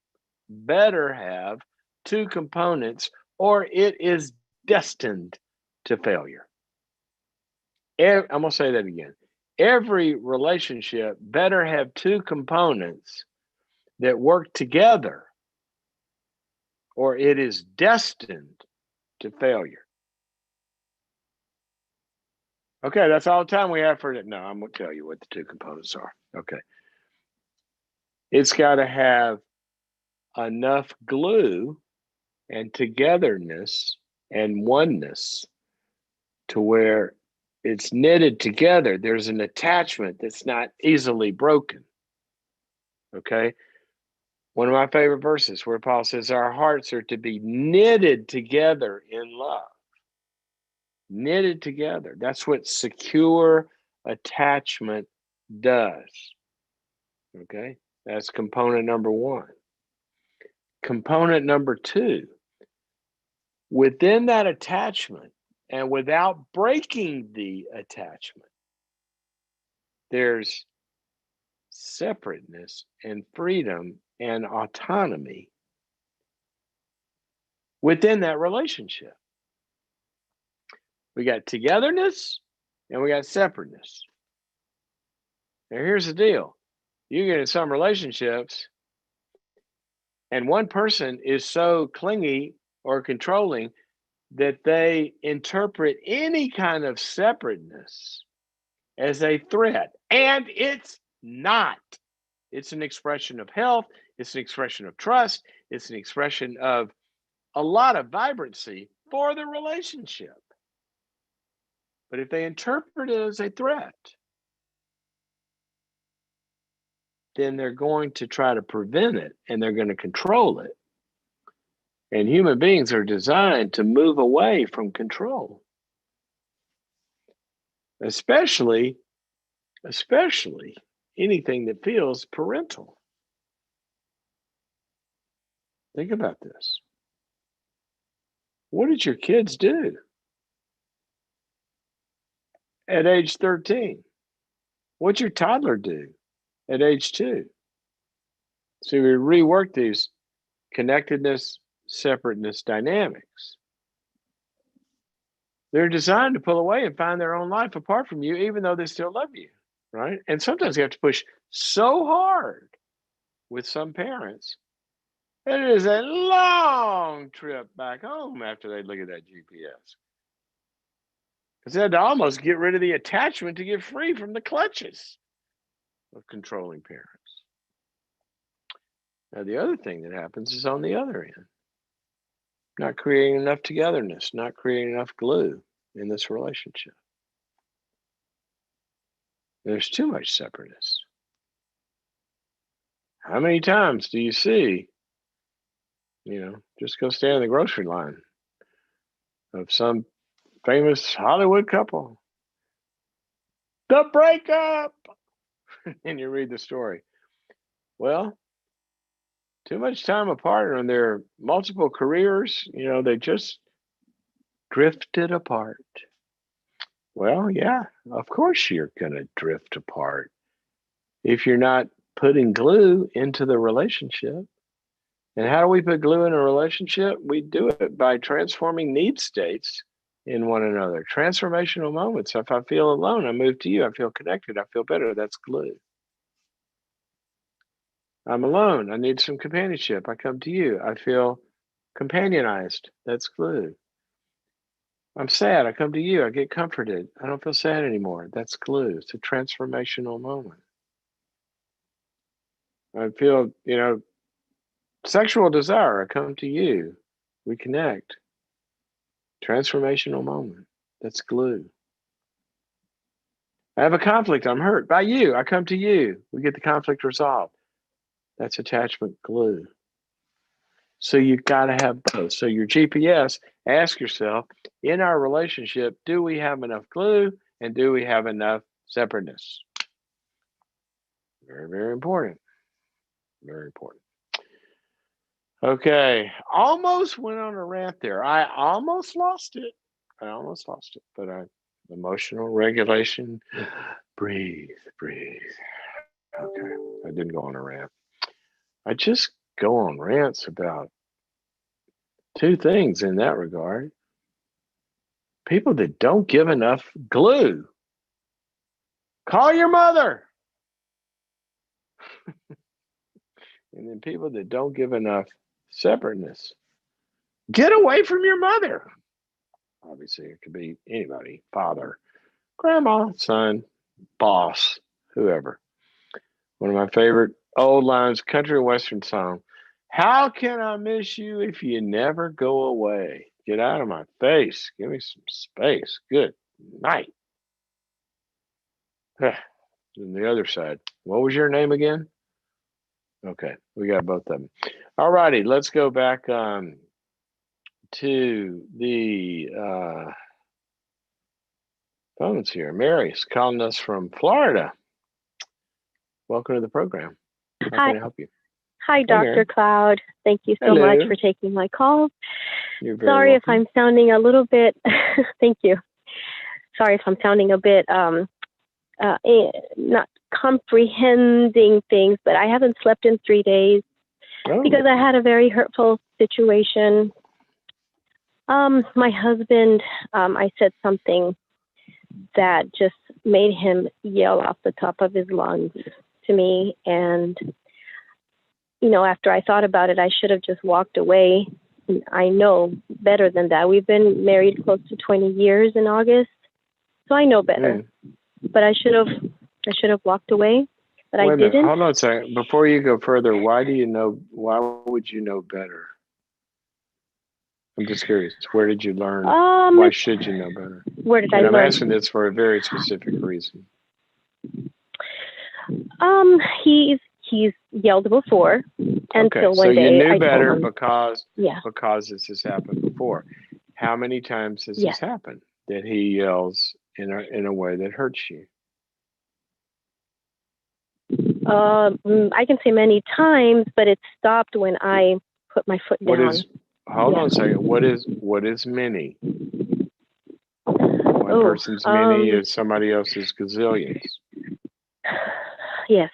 A: better have two components or it is destined to failure. I'm going to say that again. Every relationship better have two components that work together or it is destined to failure. Okay, that's all the time we have for it. No, I'm going to tell you what the two components are. Okay. It's got to have enough glue and togetherness and oneness to where it's knitted together. There's an attachment that's not easily broken. Okay. One of my favorite verses where Paul says our hearts are to be knitted together in love. Knitted together. That's what secure attachment does. Okay. That's component number one. Component number two, within that attachment and without breaking the attachment, there's separateness and freedom and autonomy within that relationship. We got togetherness and we got separateness. Now, here's the deal: you get in some relationships, and one person is so clingy or controlling that they interpret any kind of separateness as a threat. And it's not. It's an expression of health. It's an expression of trust. It's an expression of a lot of vibrancy for the relationship. But if they interpret it as a threat, then they're going to try to prevent it and they're going to control it. And human beings are designed to move away from control, especially anything that feels parental. Think about this. What did your kids do at age 13? What'd your toddler do at age 2? So we rework these connectedness, separateness dynamics. They're designed to pull away and find their own life apart from you, even though they still love you, right? And sometimes you have to push so hard with some parents. It is a long trip back home after they look at that GPS. Because they had to almost get rid of the attachment to get free from the clutches of controlling parents. Now, the other thing that happens is on the other end. Not creating enough togetherness, not creating enough glue in this relationship. There's too much separateness. How many times do you see, just go stand in the grocery line of some famous Hollywood couple? The breakup! And you read the story. Well, too much time apart on their multiple careers, they just drifted apart. Well, yeah, of course you're going to drift apart if you're not putting glue into the relationship. And how do we put glue in a relationship? We do it by transforming need states in one another. Transformational moments. If I feel alone, I move to you. I feel connected. I feel better. That's glue. I'm alone. I need some companionship. I come to you. I feel companionized. That's glue. I'm sad. I come to you. I get comforted. I don't feel sad anymore. That's glue. It's a transformational moment. I feel, Sexual desire, I come to you. We connect. Transformational moment. That's glue. I have a conflict. I'm hurt by you. I come to you. We get the conflict resolved. That's attachment glue. So you got to have both. So your GPS, ask yourself, in our relationship, do we have enough glue and do we have enough separateness? Very, very important. Very important. Okay. Almost went on a rant there. I almost lost it. But emotional regulation. Breathe, breathe. Okay. I didn't go on a rant. I just go on rants about two things in that regard. People that don't give enough glue. Call your mother. And then people that don't give enough separateness. Get away from your mother. Obviously, it could be anybody, father, grandma, son, boss, whoever. One of my favorite old lines, country and western song. How can I miss you if you never go away? Get out of my face. Give me some space. Good night. And the other side. What was your name again? Okay, we got both of them. All righty, let's go back to the phones here. Mary's calling us from Florida. Welcome to the program. How
D: Hi.
A: can I help you?
D: Hi,
A: Hey,
D: Dr.
A: Mary.
D: Cloud. Thank you so
A: Hello.
D: much for taking my call.
A: You're very
D: Sorry if
A: welcome.
D: I'm sounding a little bit, thank you. Sorry if I'm sounding a bit not comprehending things, but I haven't slept in 3 days because I had a very hurtful situation. My husband, I said something that just made him yell off the top of his lungs to me. And, you know, after I thought about it, I should have just walked away. I know better than that. We've been married close to 20 years in August, so I know better. But I should have walked away, but
A: Wait
D: I
A: a minute.
D: didn't.
A: Hold on a second. Before you go further, why would you know better? I'm just curious. Where did you learn? Why should you know better?
D: Where did I
A: And I'm
D: learn?
A: asking this for a very specific reason.
D: He's yelled before until
A: Okay, so
D: one day
A: you knew
D: I
A: better
D: told him.
A: because this has happened before. How many times has
D: Yes.
A: this happened that he yells in a way that hurts you?
D: I can say many times, but it stopped when I put my foot down.
A: Hold on a second. What is many? One person's many is somebody else's gazillions.
D: Yes.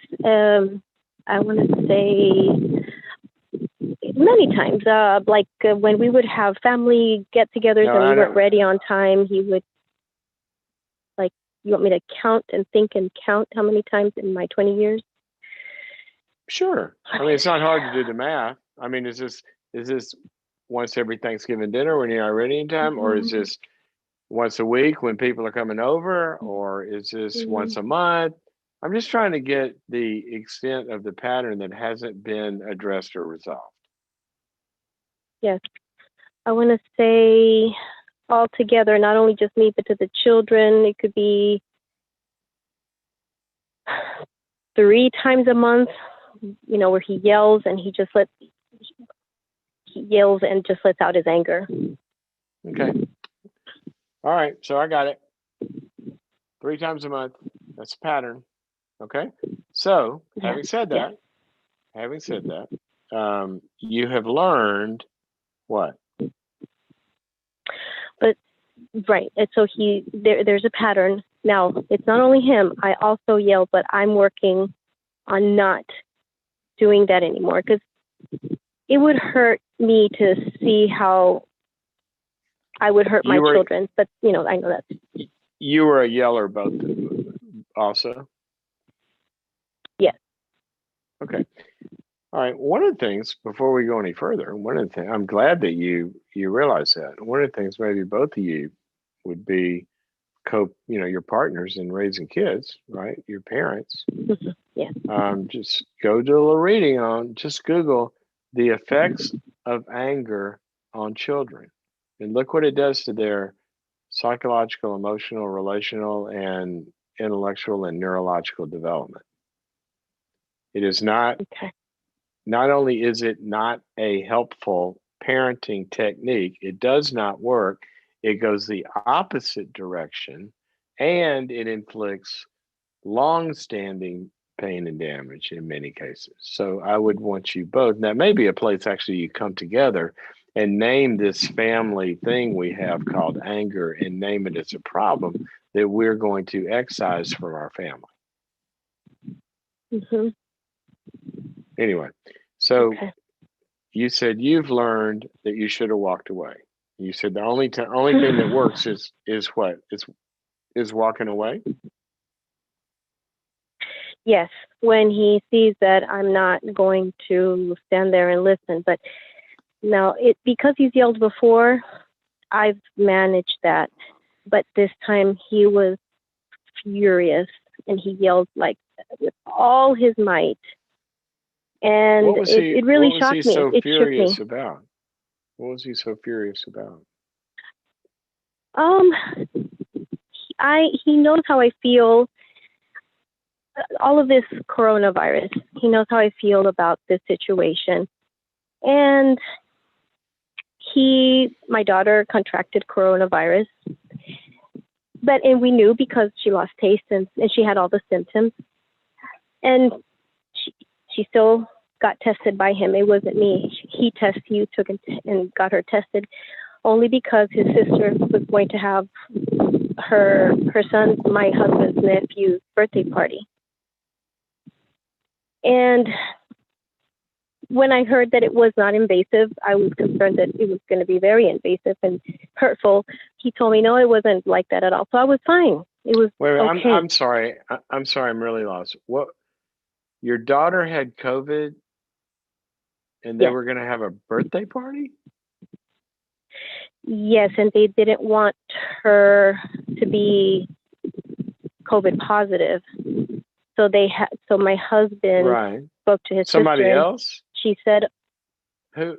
D: I want to say many times. When we would have family get-togethers and we weren't ready on time, he would, like, you want me to count and think and count how many times in my 20 years?
A: Sure. I mean, it's not hard to do the math. I mean, is this once every Thanksgiving dinner when you're not ready in time, or is this once a week when people are coming over, or is this once a month? I'm just trying to get the extent of the pattern that hasn't been addressed or resolved.
D: Yes. I want to say all together, not only just me, but to the children, it could be 3 times a month, you know, where he yells and he yells and just lets out his anger.
A: Okay. All right. So I got it. 3 times a month. That's a pattern. Okay. So having said that, you have learned what?
D: But right. And so there's a pattern. Now, it's not only him. I also yell, but I'm working on not doing that anymore because it would hurt me to see how I would hurt my children. But, you know, I know that.
A: You were a yeller both also?
D: Yes.
A: Okay. All right. One of the things, before we go any further, I'm glad that you realize that. One of the things maybe both of you would be your partners in raising kids, right? Your parents.
D: Yeah.
A: Just go do a little reading on, just Google the effects of anger on children. And look what it does to their psychological, emotional, relational, and intellectual and neurological development. It is not,
D: Okay.
A: not only is it not a helpful parenting technique, it does not work. It goes the opposite direction and it inflicts long-standing pain and damage in many cases. So I would want you both. Now, maybe a place actually you come together and name this family thing we have called anger and name it as a problem that we're going to excise from our family.
D: Hmm.
A: Anyway, so
D: Okay.
A: you said you've learned that you should have walked away. You said the only thing that works is what? Is walking away?
D: Yes, when he sees that I'm not going to stand there and listen. But now, because he's yelled before, I've managed that. But this time he was furious and he yelled like with all his might. And it really
A: what was he
D: shocked me.
A: so
D: It shook me.
A: furious about? What was he so furious about?
D: Um, he knows how I feel. All of this coronavirus, he knows how I feel about this situation. And my daughter contracted coronavirus, and we knew because she lost taste and she had all the symptoms. And she still got tested by him. It wasn't me. You took and got her tested only because his sister was going to have my husband's nephew's birthday party. And when I heard that it was not invasive, I was concerned that it was going to be very invasive and hurtful. He told me, no, it wasn't like that at all. So I was fine. It was
A: Wait,
D: okay.
A: I'm sorry. I'm sorry. I'm really lost. What? Your daughter had COVID, and they
D: Yes.
A: were going to have a birthday party?
D: Yes, and they didn't want her to be COVID positive. So my husband spoke to his
A: Somebody
D: sister.
A: else?
D: She said,
A: Who?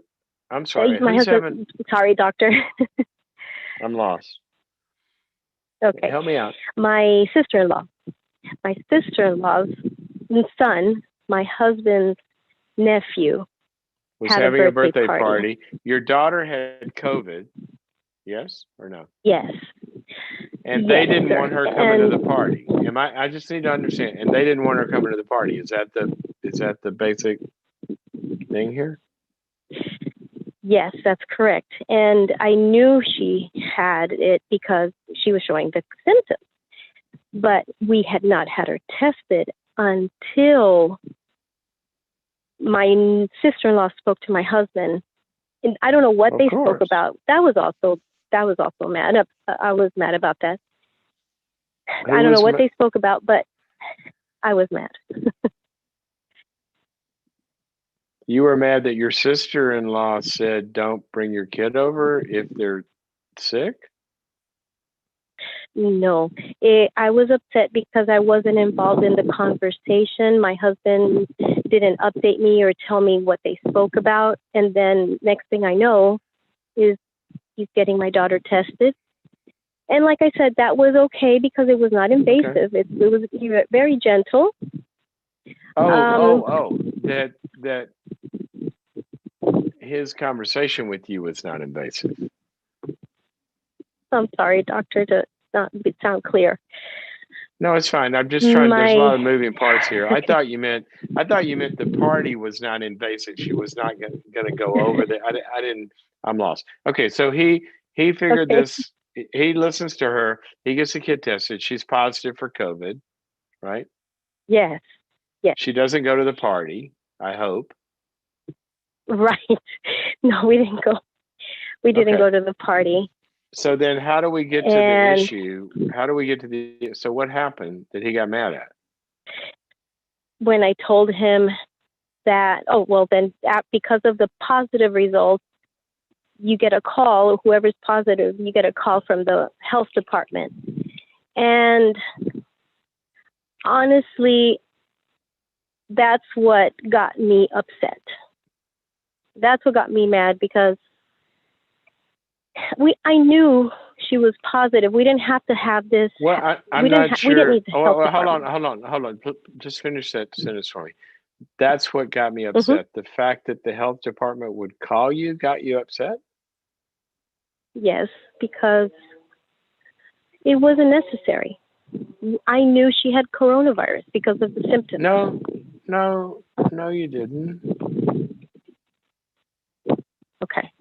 A: I'm sorry.
D: my
A: Who's
D: husband.
A: having?
D: Sorry, doctor.
A: I'm lost.
D: Okay.
A: Help me out.
D: My sister-in-law's son, my husband's nephew,
A: Was
D: had
A: having
D: a birthday
A: party. Your daughter had COVID. Yes or no?
D: Yes.
A: And
D: yes,
A: they didn't
D: sir.
A: want her coming to the party. I just need to understand. And they didn't want her coming to the party. Is that the basic thing here?
D: Yes, that's correct. And I knew she had it because she was showing the symptoms. But we had not had her tested until my sister-in-law spoke to my husband. And I don't know what they spoke about. That was also mad. I was mad about that. I don't know what they spoke about, but I was mad.
A: You were mad that your sister-in-law said, "Don't bring your kid over if they're sick"?
D: No, I was upset because I wasn't involved in the conversation. My husband didn't update me or tell me what they spoke about. And then next thing I know is he's getting my daughter tested. And like I said, that was okay because it was not invasive. Okay. It was very gentle.
A: That his conversation with you was not invasive.
D: I'm sorry, doctor, to not sound clear.
A: No, it's fine. I'm just trying. There's a lot of moving parts here. I thought you meant the party was not invasive. She was not going to go over there. I didn't. I'm lost. Okay, so he figured this. He listens to her. He gets the kid tested. She's positive for COVID, right?
D: Yes. Yes.
A: She doesn't go to the party, I hope.
D: Right. No, we didn't go. We didn't go to the party.
A: So then how do we get to the issue? How do we get to so what happened that he got mad at?
D: When I told him that, because of the positive results, you get a call, whoever's positive, you get a call from the health department. And honestly, that's what got me upset. that's what got me mad, because I knew she was positive. We didn't have to have this.
A: Well, I'm
D: we
A: not
D: we didn't
A: sure.
D: need the
A: Oh,
D: health
A: well, hold on,
D: department.
A: hold on. Just finish that sentence for me. That's what got me
D: Hmm.
A: upset. The fact that the health department would call you got you upset?
D: Yes, because it wasn't necessary. I knew she had coronavirus because of the symptoms.
A: No, no, no, you didn't.
D: Okay.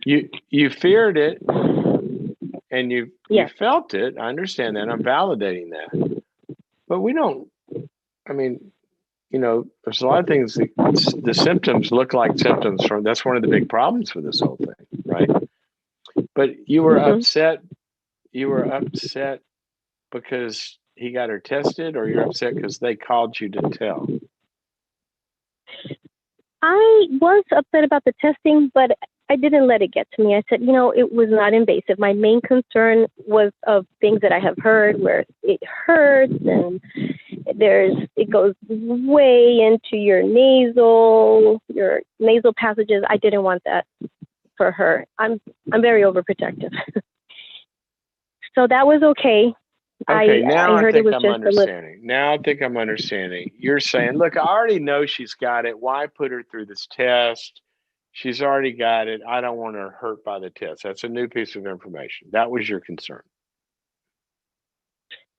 A: You feared it and you
D: Yes.
A: felt it. I understand that. I'm validating that. But we don't, I mean, there's a lot of things that the symptoms look like symptoms from. That's one of the big problems with this whole thing, right? But you were
D: Hmm.
A: upset. You were upset because he got her tested, or you're upset because they called you to tell?
D: I was upset about the testing, but I didn't let it get to me. I said, it was not invasive. My main concern was of things that I have heard where it hurts and it goes way into your nasal passages. I didn't want that for her. I'm very overprotective. So that was okay.
A: Okay, now
D: I
A: I
D: heard it
A: think
D: was
A: I'm
D: just a little.
A: understanding. Now I think I'm understanding. You're saying, look, I already know she's got it. Why put her through this test? She's already got it. I don't want her hurt by the test. That's a new piece of information. That was your concern.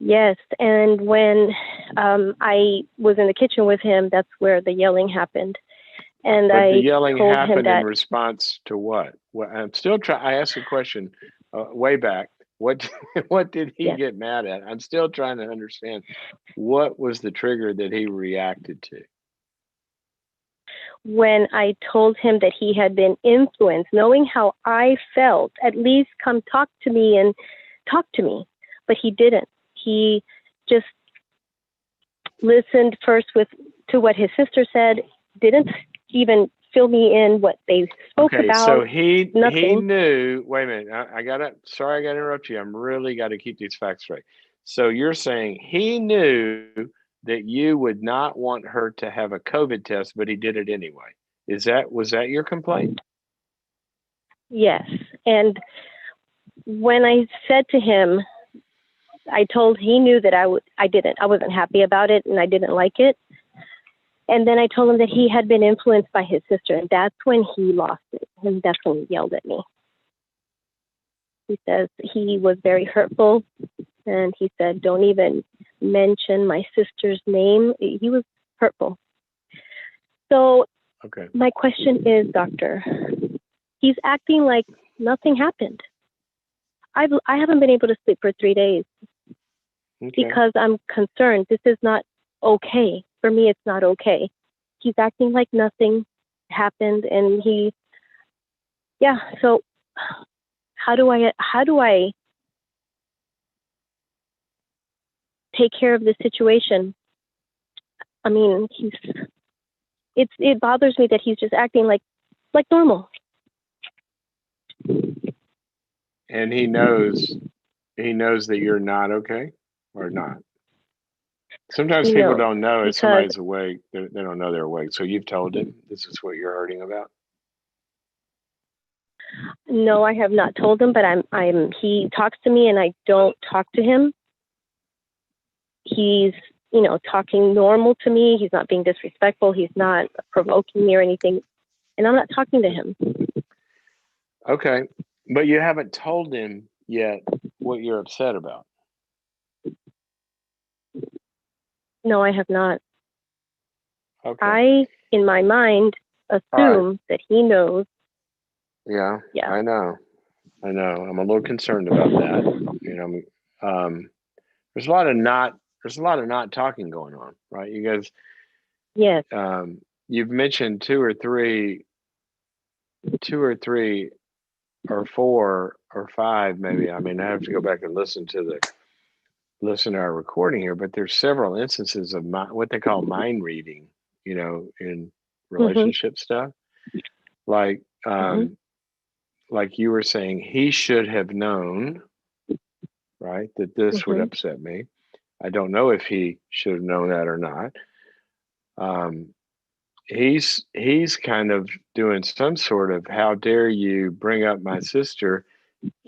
D: Yes, and when I was in the kitchen with him, that's where the yelling happened. And
A: But the
D: I
A: yelling
D: told him
A: happened in
D: that,
A: response to what? Well, I'm still trying. I asked a question way back. What what did he
D: yes,
A: get mad at? I'm still trying to understand what was the trigger that he reacted to.
D: when I told him that he had been influenced, knowing how I felt, at least come talk to me and talk to me. But he didn't. He just listened first to what his sister said, didn't even fill me in what they spoke
A: Okay, so
D: about,
A: he
D: nothing.
A: knew. Wait a minute, I gotta. Sorry, I gotta interrupt you. I'm really got to keep these facts straight. So you're saying he knew that you would not want her to have a COVID test, but he did it anyway. Was that your complaint?
D: Yes. And when I said to him, he knew that I wasn't happy about it and I didn't like it. And then I told him that he had been influenced by his sister, and that's when he lost it. And that's when he yelled at me. He says he was very hurtful, and he said, "Don't even mention my sister's name." He was hurtful. So
A: Okay.
D: my question is, doctor, he's acting like nothing happened. I haven't been able to sleep for 3 days because I'm concerned. This is not okay. For me, it's not okay. He's acting like nothing happened, and so how do I take care of this situation? I mean, it bothers me that he's just acting like normal.
A: And he knows that you're not okay or not. Sometimes people
D: No,
A: don't know if
D: because
A: somebody's awake. They don't know they're awake. So you've told him this is what you're hurting about.
D: no, I have not told him, but he talks to me and I don't talk to him. He's, talking normal to me. He's not being disrespectful. He's not provoking me or anything. And I'm not talking to him.
A: Okay. But you haven't told him yet what you're upset about.
D: No, I have not.
A: Okay.
D: I, in my mind, assume that he knows.
A: Yeah.
D: Yeah.
A: I know. I'm a little concerned about that. There's a lot of not talking going on, right? You guys,
D: Yes.
A: you've mentioned two or three or four or five, maybe. I mean, I have to go back and listen to our recording here, but there's several instances of what they call mind reading, in
D: Mm-hmm.
A: relationship stuff. Like,
D: Mm-hmm.
A: like you were saying, he should have known, right, that this would
D: Mm-hmm.
A: upset me. I don't know if he should have known that or not. he's kind of doing some sort of how dare you bring up my sister,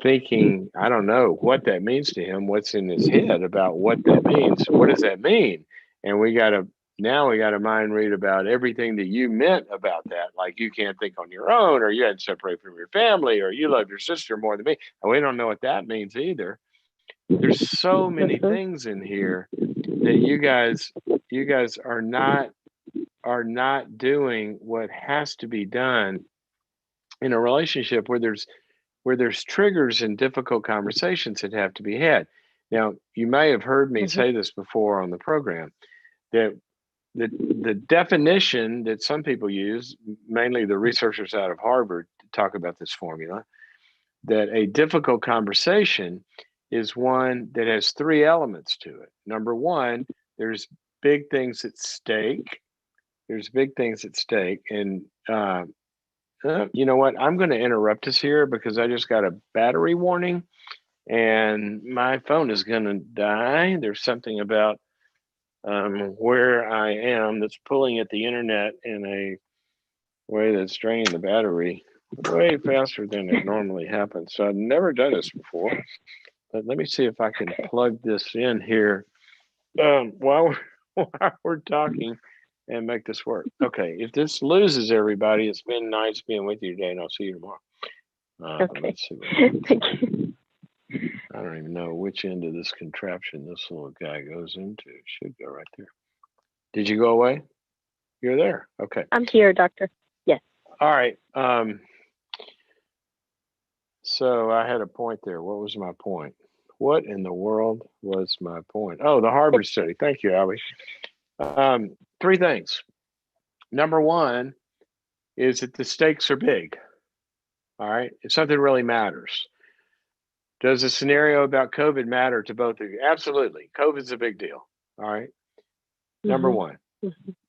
A: thinking I don't know what that means to him, what's in his head about what that means. What does that mean? And we got to mind read about everything that you meant about that, like you can't think on your own, or you had to separate from your family, or you love your sister more than me. And we don't know what that means either. There's so many things in here that you guys are not doing what has to be done in a relationship where there's triggers and difficult conversations that have to be had. Now, you may have heard me say this before on the program, that the definition that some people use, mainly the researchers out of Harvard, to talk about this formula, that a difficult conversation is one that has three elements to it. Number one, there's big things at stake. There's big things at stake. And you know what? I'm going to interrupt us here because I just got a battery warning and my phone is going to die. There's something about where I am that's pulling at the internet in a way that's draining the battery way faster than it normally happens. So I've never done this before. But let me see if I can plug this in here while we're talking and make this work. Okay, if this loses everybody, it's been nice being with you today, and I'll see you tomorrow.
D: Okay.
A: Let's see.
D: Thank you.
A: I don't even know which end of this contraption this little guy goes into. It should go right there. Did you go away? You're there. Okay.
D: I'm here, doctor. Yes.
A: All right. So I had a point there. What was my point? What in the world was my point? Oh, the Harvard study. Thank you, Abby. Three things. Number one is that the stakes are big. All right. If something really matters. Does a scenario about COVID matter to both of you? Absolutely. COVID's a big deal. All right. Number one,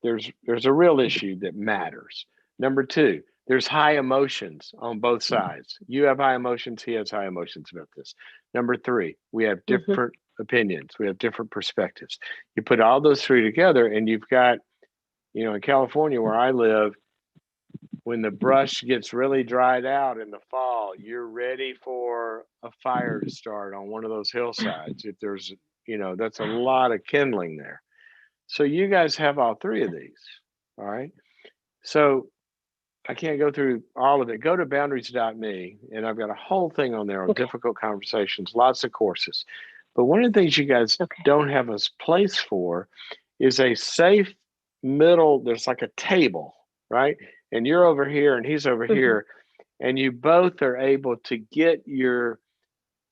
A: there's a real issue that matters. Number two, there's high emotions on both sides. You have high emotions. He has high emotions about this. Number three, we have different opinions. We have different perspectives. You put all those three together and you've got, in California where I live, when the brush gets really dried out in the fall, you're ready for a fire to start on one of those hillsides. If there's, that's a lot of kindling there. So you guys have all three of these. All right. So I can't go through all of it. Go to boundaries.me, and I've got a whole thing on there on difficult conversations, lots of courses. But one of the things you guys don't have a place for is a safe middle. There's like a table, right? And you're over here and he's over here, and you both are able to get your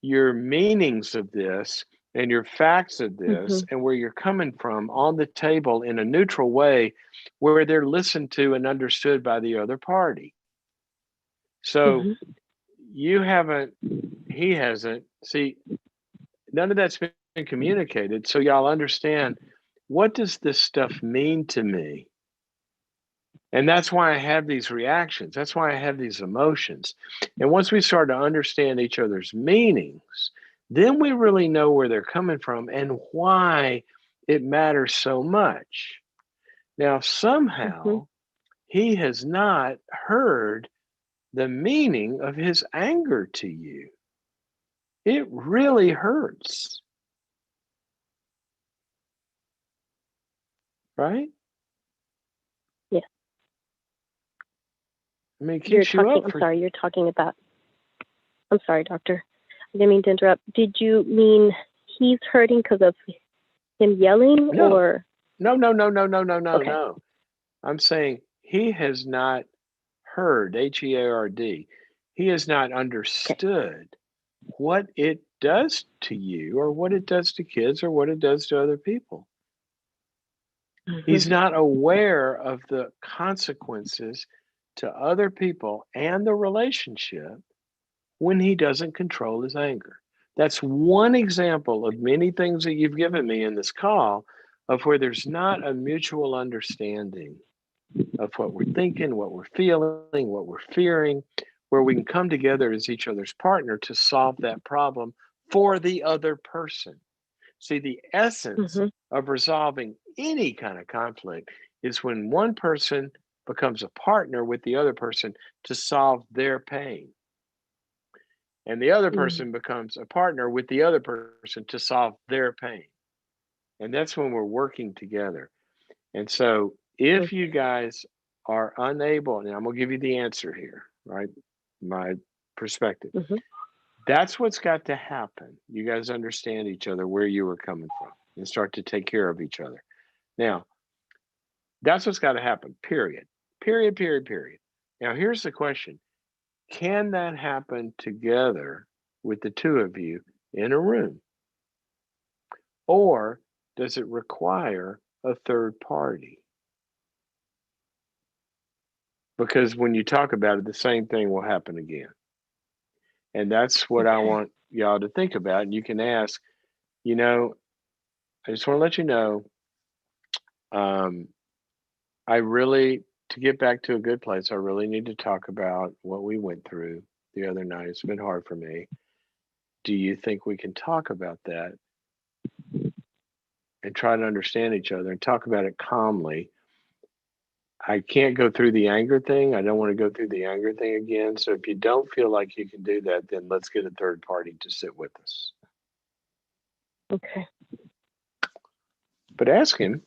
A: meanings of this and your facts of this and where you're coming from on the table in a neutral way where they're listened to and understood by the other party. So you haven't, he hasn't, see, none of that's been communicated. So y'all understand, what does this stuff mean to me? And that's why I have these reactions. That's why I have these emotions. And once we start to understand each other's meanings, then we really know where they're coming from and why it matters so much. Now, somehow he has not heard the meaning of his anger to you. It really hurts. Right?
D: Yeah.
A: I mean, it keeps you up.
D: You're talking about, I'm sorry, doctor. I didn't mean to interrupt. Did you mean he's hurting because of him yelling or?
A: No. I'm saying he has not heard, H-E-A-R-D. He has not understood what it does to you or what it does to kids or what it does to other people. He's not aware of the consequences to other people and the relationship when he doesn't control his anger. That's one example of many things that you've given me in this call of where there's not a mutual understanding of what we're thinking, what we're feeling, what we're fearing, where we can come together as each other's partner to solve that problem for the other person. See, the essence of resolving any kind of conflict is when one person becomes a partner with the other person to solve their pain. And the other person becomes a partner with the other person to solve their pain. And that's when we're working together. And so if you guys are unable, and I'm going to give you the answer here, right? My perspective. That's what's got to happen. You guys understand each other, where you were coming from, and start to take care of each other. Now, that's what's got to happen, period. Period, period, period. Now, here's the question. Can that happen together with the two of you in a room? Or does it require a third party? Because when you talk about it, the same thing will happen again. And that's what I want y'all to think about. And you can ask, you know, I just want to let you know, I really, to get back to a good place, I really need to talk about what we went through the other night. It's been hard for me. Do you think we can talk about that and try to understand each other and talk about it calmly? I can't go through the anger thing. I don't want to go through the anger thing again. So if you don't feel like you can do that, then let's get a third party to sit with us.
D: Okay.
A: But ask him,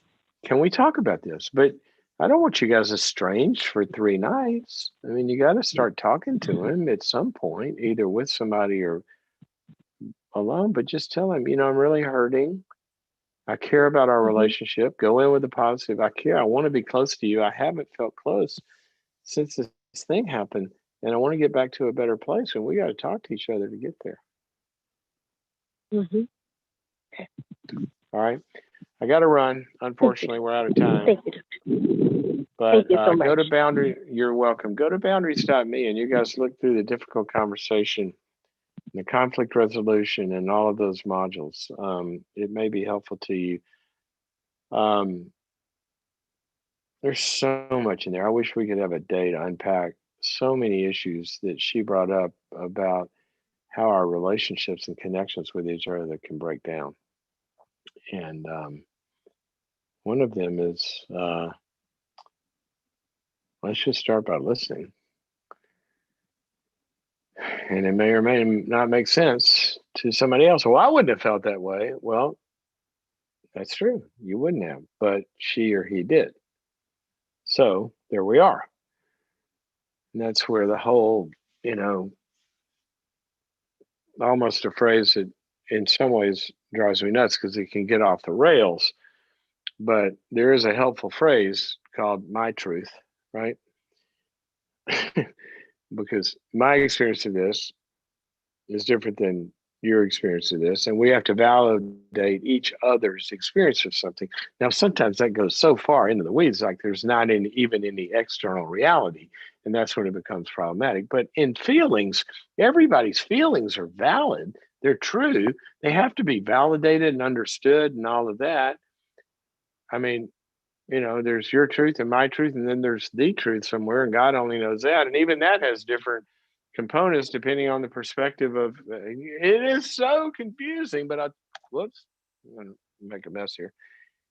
A: can we talk about this? But I don't want you guys estranged for 3 nights. I mean, you got to start talking to him at some point, either with somebody or alone. But just tell him, I'm really hurting. I care about our relationship. Go in with the positive. I care. I want to be close to you. I haven't felt close since this thing happened. And I want to get back to a better place. And we got to talk to each other to get there.
D: Okay.
A: All right. I got to run. Unfortunately, we're out of time.
D: Thank you.
A: But
D: Thank you so much.
A: go to Boundary. You're welcome. Go to boundaries.me and you guys look through the difficult conversation, the conflict resolution, and all of those modules. It may be helpful to you. There's so much in there. I wish we could have a day to unpack so many issues that she brought up about how our relationships and connections with each other can break down. And one of them is let's just start by listening. And it may or may not make sense to somebody else. Well, I wouldn't have felt that way. Well, that's true. You wouldn't have, but she or he did. So there we are. And that's where the whole, almost a phrase that in some ways drives me nuts because it can get off the rails. But there is a helpful phrase called my truth, right? Because my experience of this is different than your experience of this. And we have to validate each other's experience of something. Now, sometimes that goes so far into the weeds, like there's not even any external reality. And that's when it becomes problematic. But in feelings, everybody's feelings are valid. They're true. They have to be validated and understood and all of that. I mean, there's your truth and my truth, and then there's the truth somewhere, and God only knows that. And even that has different components depending on the perspective of it is so confusing. But I'm going to make a mess here.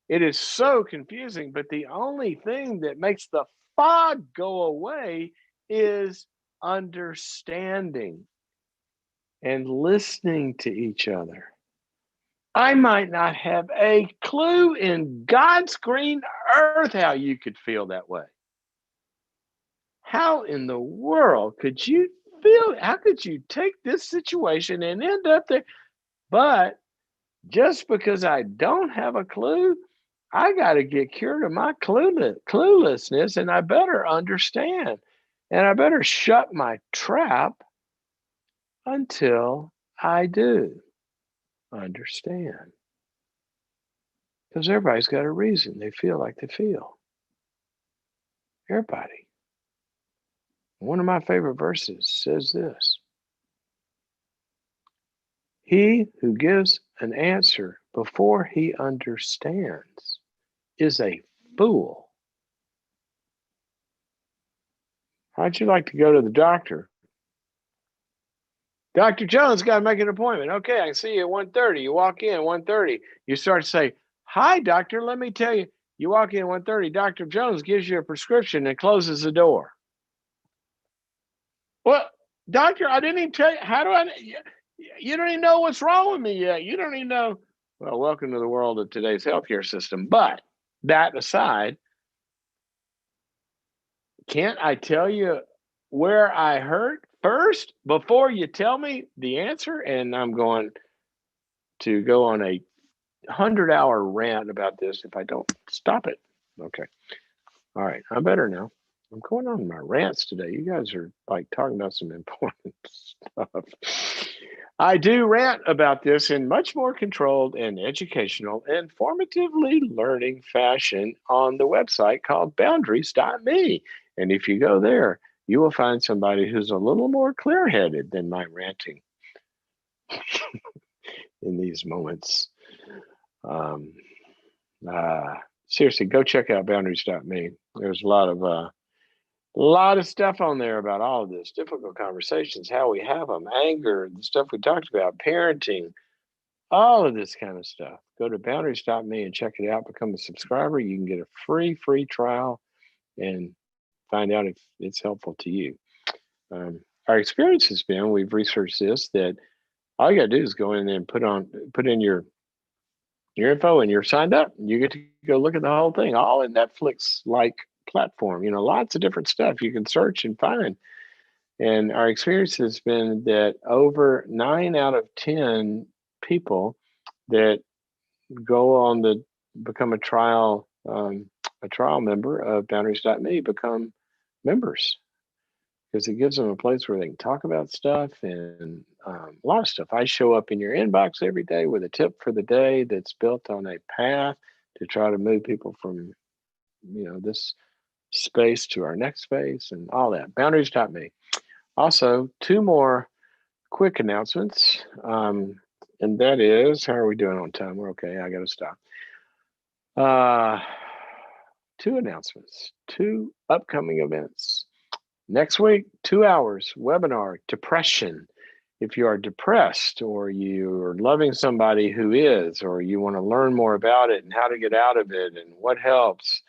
A: It is so confusing, but the only thing that makes the fog go away is understanding and listening to each other. I might not have a clue in God's green earth how you could feel that way. How in the world could you feel? How could you take this situation and end up there? But just because I don't have a clue, I got to get cured of my cluelessness, and I better understand. And I better shut my trap until I do understand. Because everybody's got a reason they feel like they feel. Everybody. One of my favorite verses says this: he who gives an answer before he understands is a fool. How'd you like to go to the doctor? Dr. Jones, got to make an appointment. Okay, I can see you at 1:30. You walk in 1:30. You start to say, hi, doctor, let me tell you, You walk in at 1:30, Dr. Jones gives you a prescription and closes the door. Well, doctor, I didn't even tell you. How do I? You don't even know what's wrong with me yet. You don't even know. Well, welcome to the world of today's healthcare system. But that aside, can't I tell you where I hurt first before you tell me the answer? And I'm going to go on a 100-hour rant about this if I don't stop it. Okay. All right. I'm better now. I'm going on my rants today. You guys are like talking about some important stuff. I do rant about this in much more controlled and educational and formatively learning fashion on the website called boundaries.me. And if you go there, you will find somebody who's a little more clear-headed than my ranting in these moments. Seriously, go check out boundaries.me. There's a lot of stuff on there about all of this, difficult conversations, how we have them, anger, the stuff we talked about, parenting, all of this kind of stuff. Go to boundaries.me and check it out. Become a subscriber. You can get a free trial and find out if it's helpful to you. Our experience has been, we've researched this, that all you got to do is go in and put in your info and you're signed up. You get to go look at the whole thing, all in Netflix-like platform. Lots of different stuff you can search and find. And our experience has been that over 9 out of 10 people that go on become a trial member of boundaries.me become members, because it gives them a place where they can talk about stuff and a lot of stuff. I show up in your inbox every day with a tip for the day that's built on a path to try to move people from, this space to our next space and all that. Boundaries.me. Also, 2 more quick announcements. And that is, how are we doing on time? We're okay. I got to stop. 2 announcements, 2 upcoming events. Next week, 2 hours webinar, depression. If you are depressed or you're loving somebody who is, or you want to learn more about it and how to get out of it and what helps,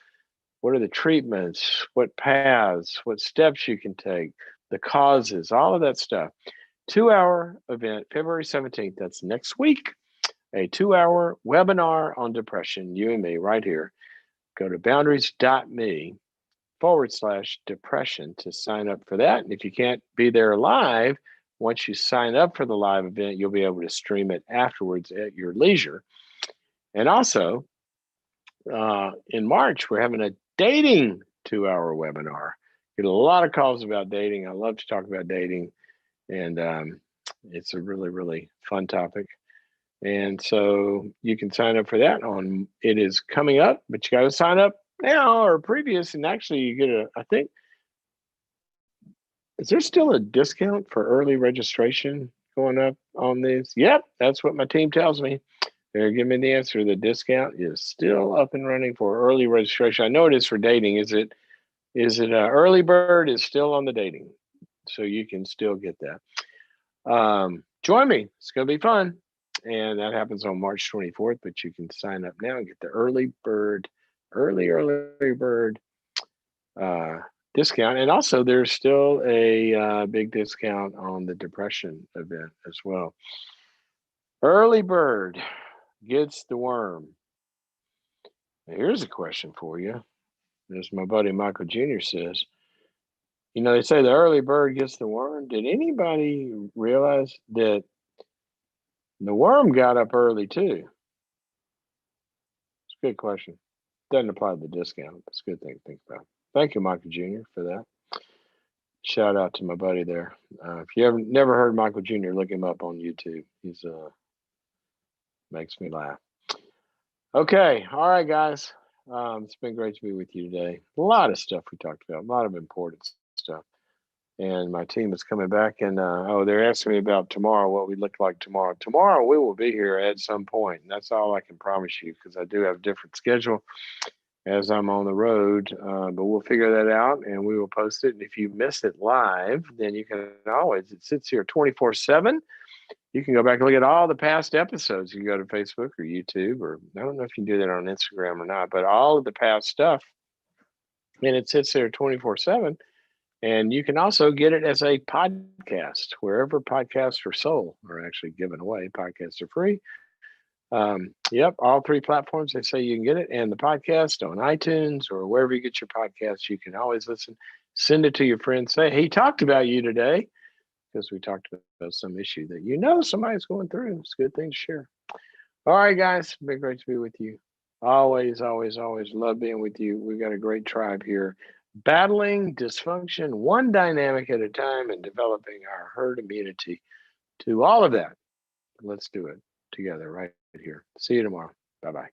A: what are the treatments, what paths, what steps you can take, the causes, all of that stuff. 2-hour event, February 17th. That's next week. A 2-hour webinar on depression, you and me right here. Go to boundaries.me/depression to sign up for that. And if you can't be there live, once you sign up for the live event, you'll be able to stream it afterwards at your leisure. And also, in March, we're having a dating 2-hour webinar. Get a lot of calls about dating. I love to talk about dating. And it's a really, really fun topic. And so you can sign up for that it is coming up, but you got to sign up now or previous. And actually you get I think, is there still a discount for early registration going up on this? Yep, that's what my team tells me. They're giving me the answer. The discount is still up and running for early registration. I know it is for dating. Is it early bird is still on the dating? So you can still get that. Join me. It's going to be fun. And that happens on March 24th, but you can sign up now and get the early bird discount. And also there's still a big discount on the depression event as well. Early bird gets the worm. Now, here's a question for you. As my buddy Michael Jr. says, they say the early bird gets the worm. Did anybody realize that the worm got up early too? It's a good question. Doesn't apply to the discount. It's a good thing to think about. Thank you, Michael Jr., for that. Shout out to my buddy there. If you ever never heard Michael Jr., look him up on YouTube. He's makes me laugh. Okay, all right, guys. It's been great to be with you today. A lot of stuff we talked about, a lot of important stuff. And my team is coming back, and they're asking me about tomorrow, what we look like tomorrow. Tomorrow we will be here at some point, and that's all I can promise you, because I do have a different schedule as I'm on the road, but we'll figure that out and we will post it. And if you miss it live, then you can always, it sits here 24/7 You can go back and look at all the past episodes. You can go to Facebook or YouTube, or I don't know if you can do that on Instagram or not, but all of the past stuff, and it sits there 24/7. And you can also get it as a podcast wherever podcasts are sold or actually given away. Podcasts are free. Yep, all three platforms, they say you can get it. And the podcast on iTunes or wherever you get your podcasts, you can always listen. Send it to your friends. Say, he talked about you today, because we talked about some issue that somebody's going through. It's a good thing to share. All right, guys, it's been great to be with you. Always, always, always love being with you. We've got a great tribe here, battling dysfunction one dynamic at a time and developing our herd immunity to all of that. Let's do it together right here. See you tomorrow. Bye-bye.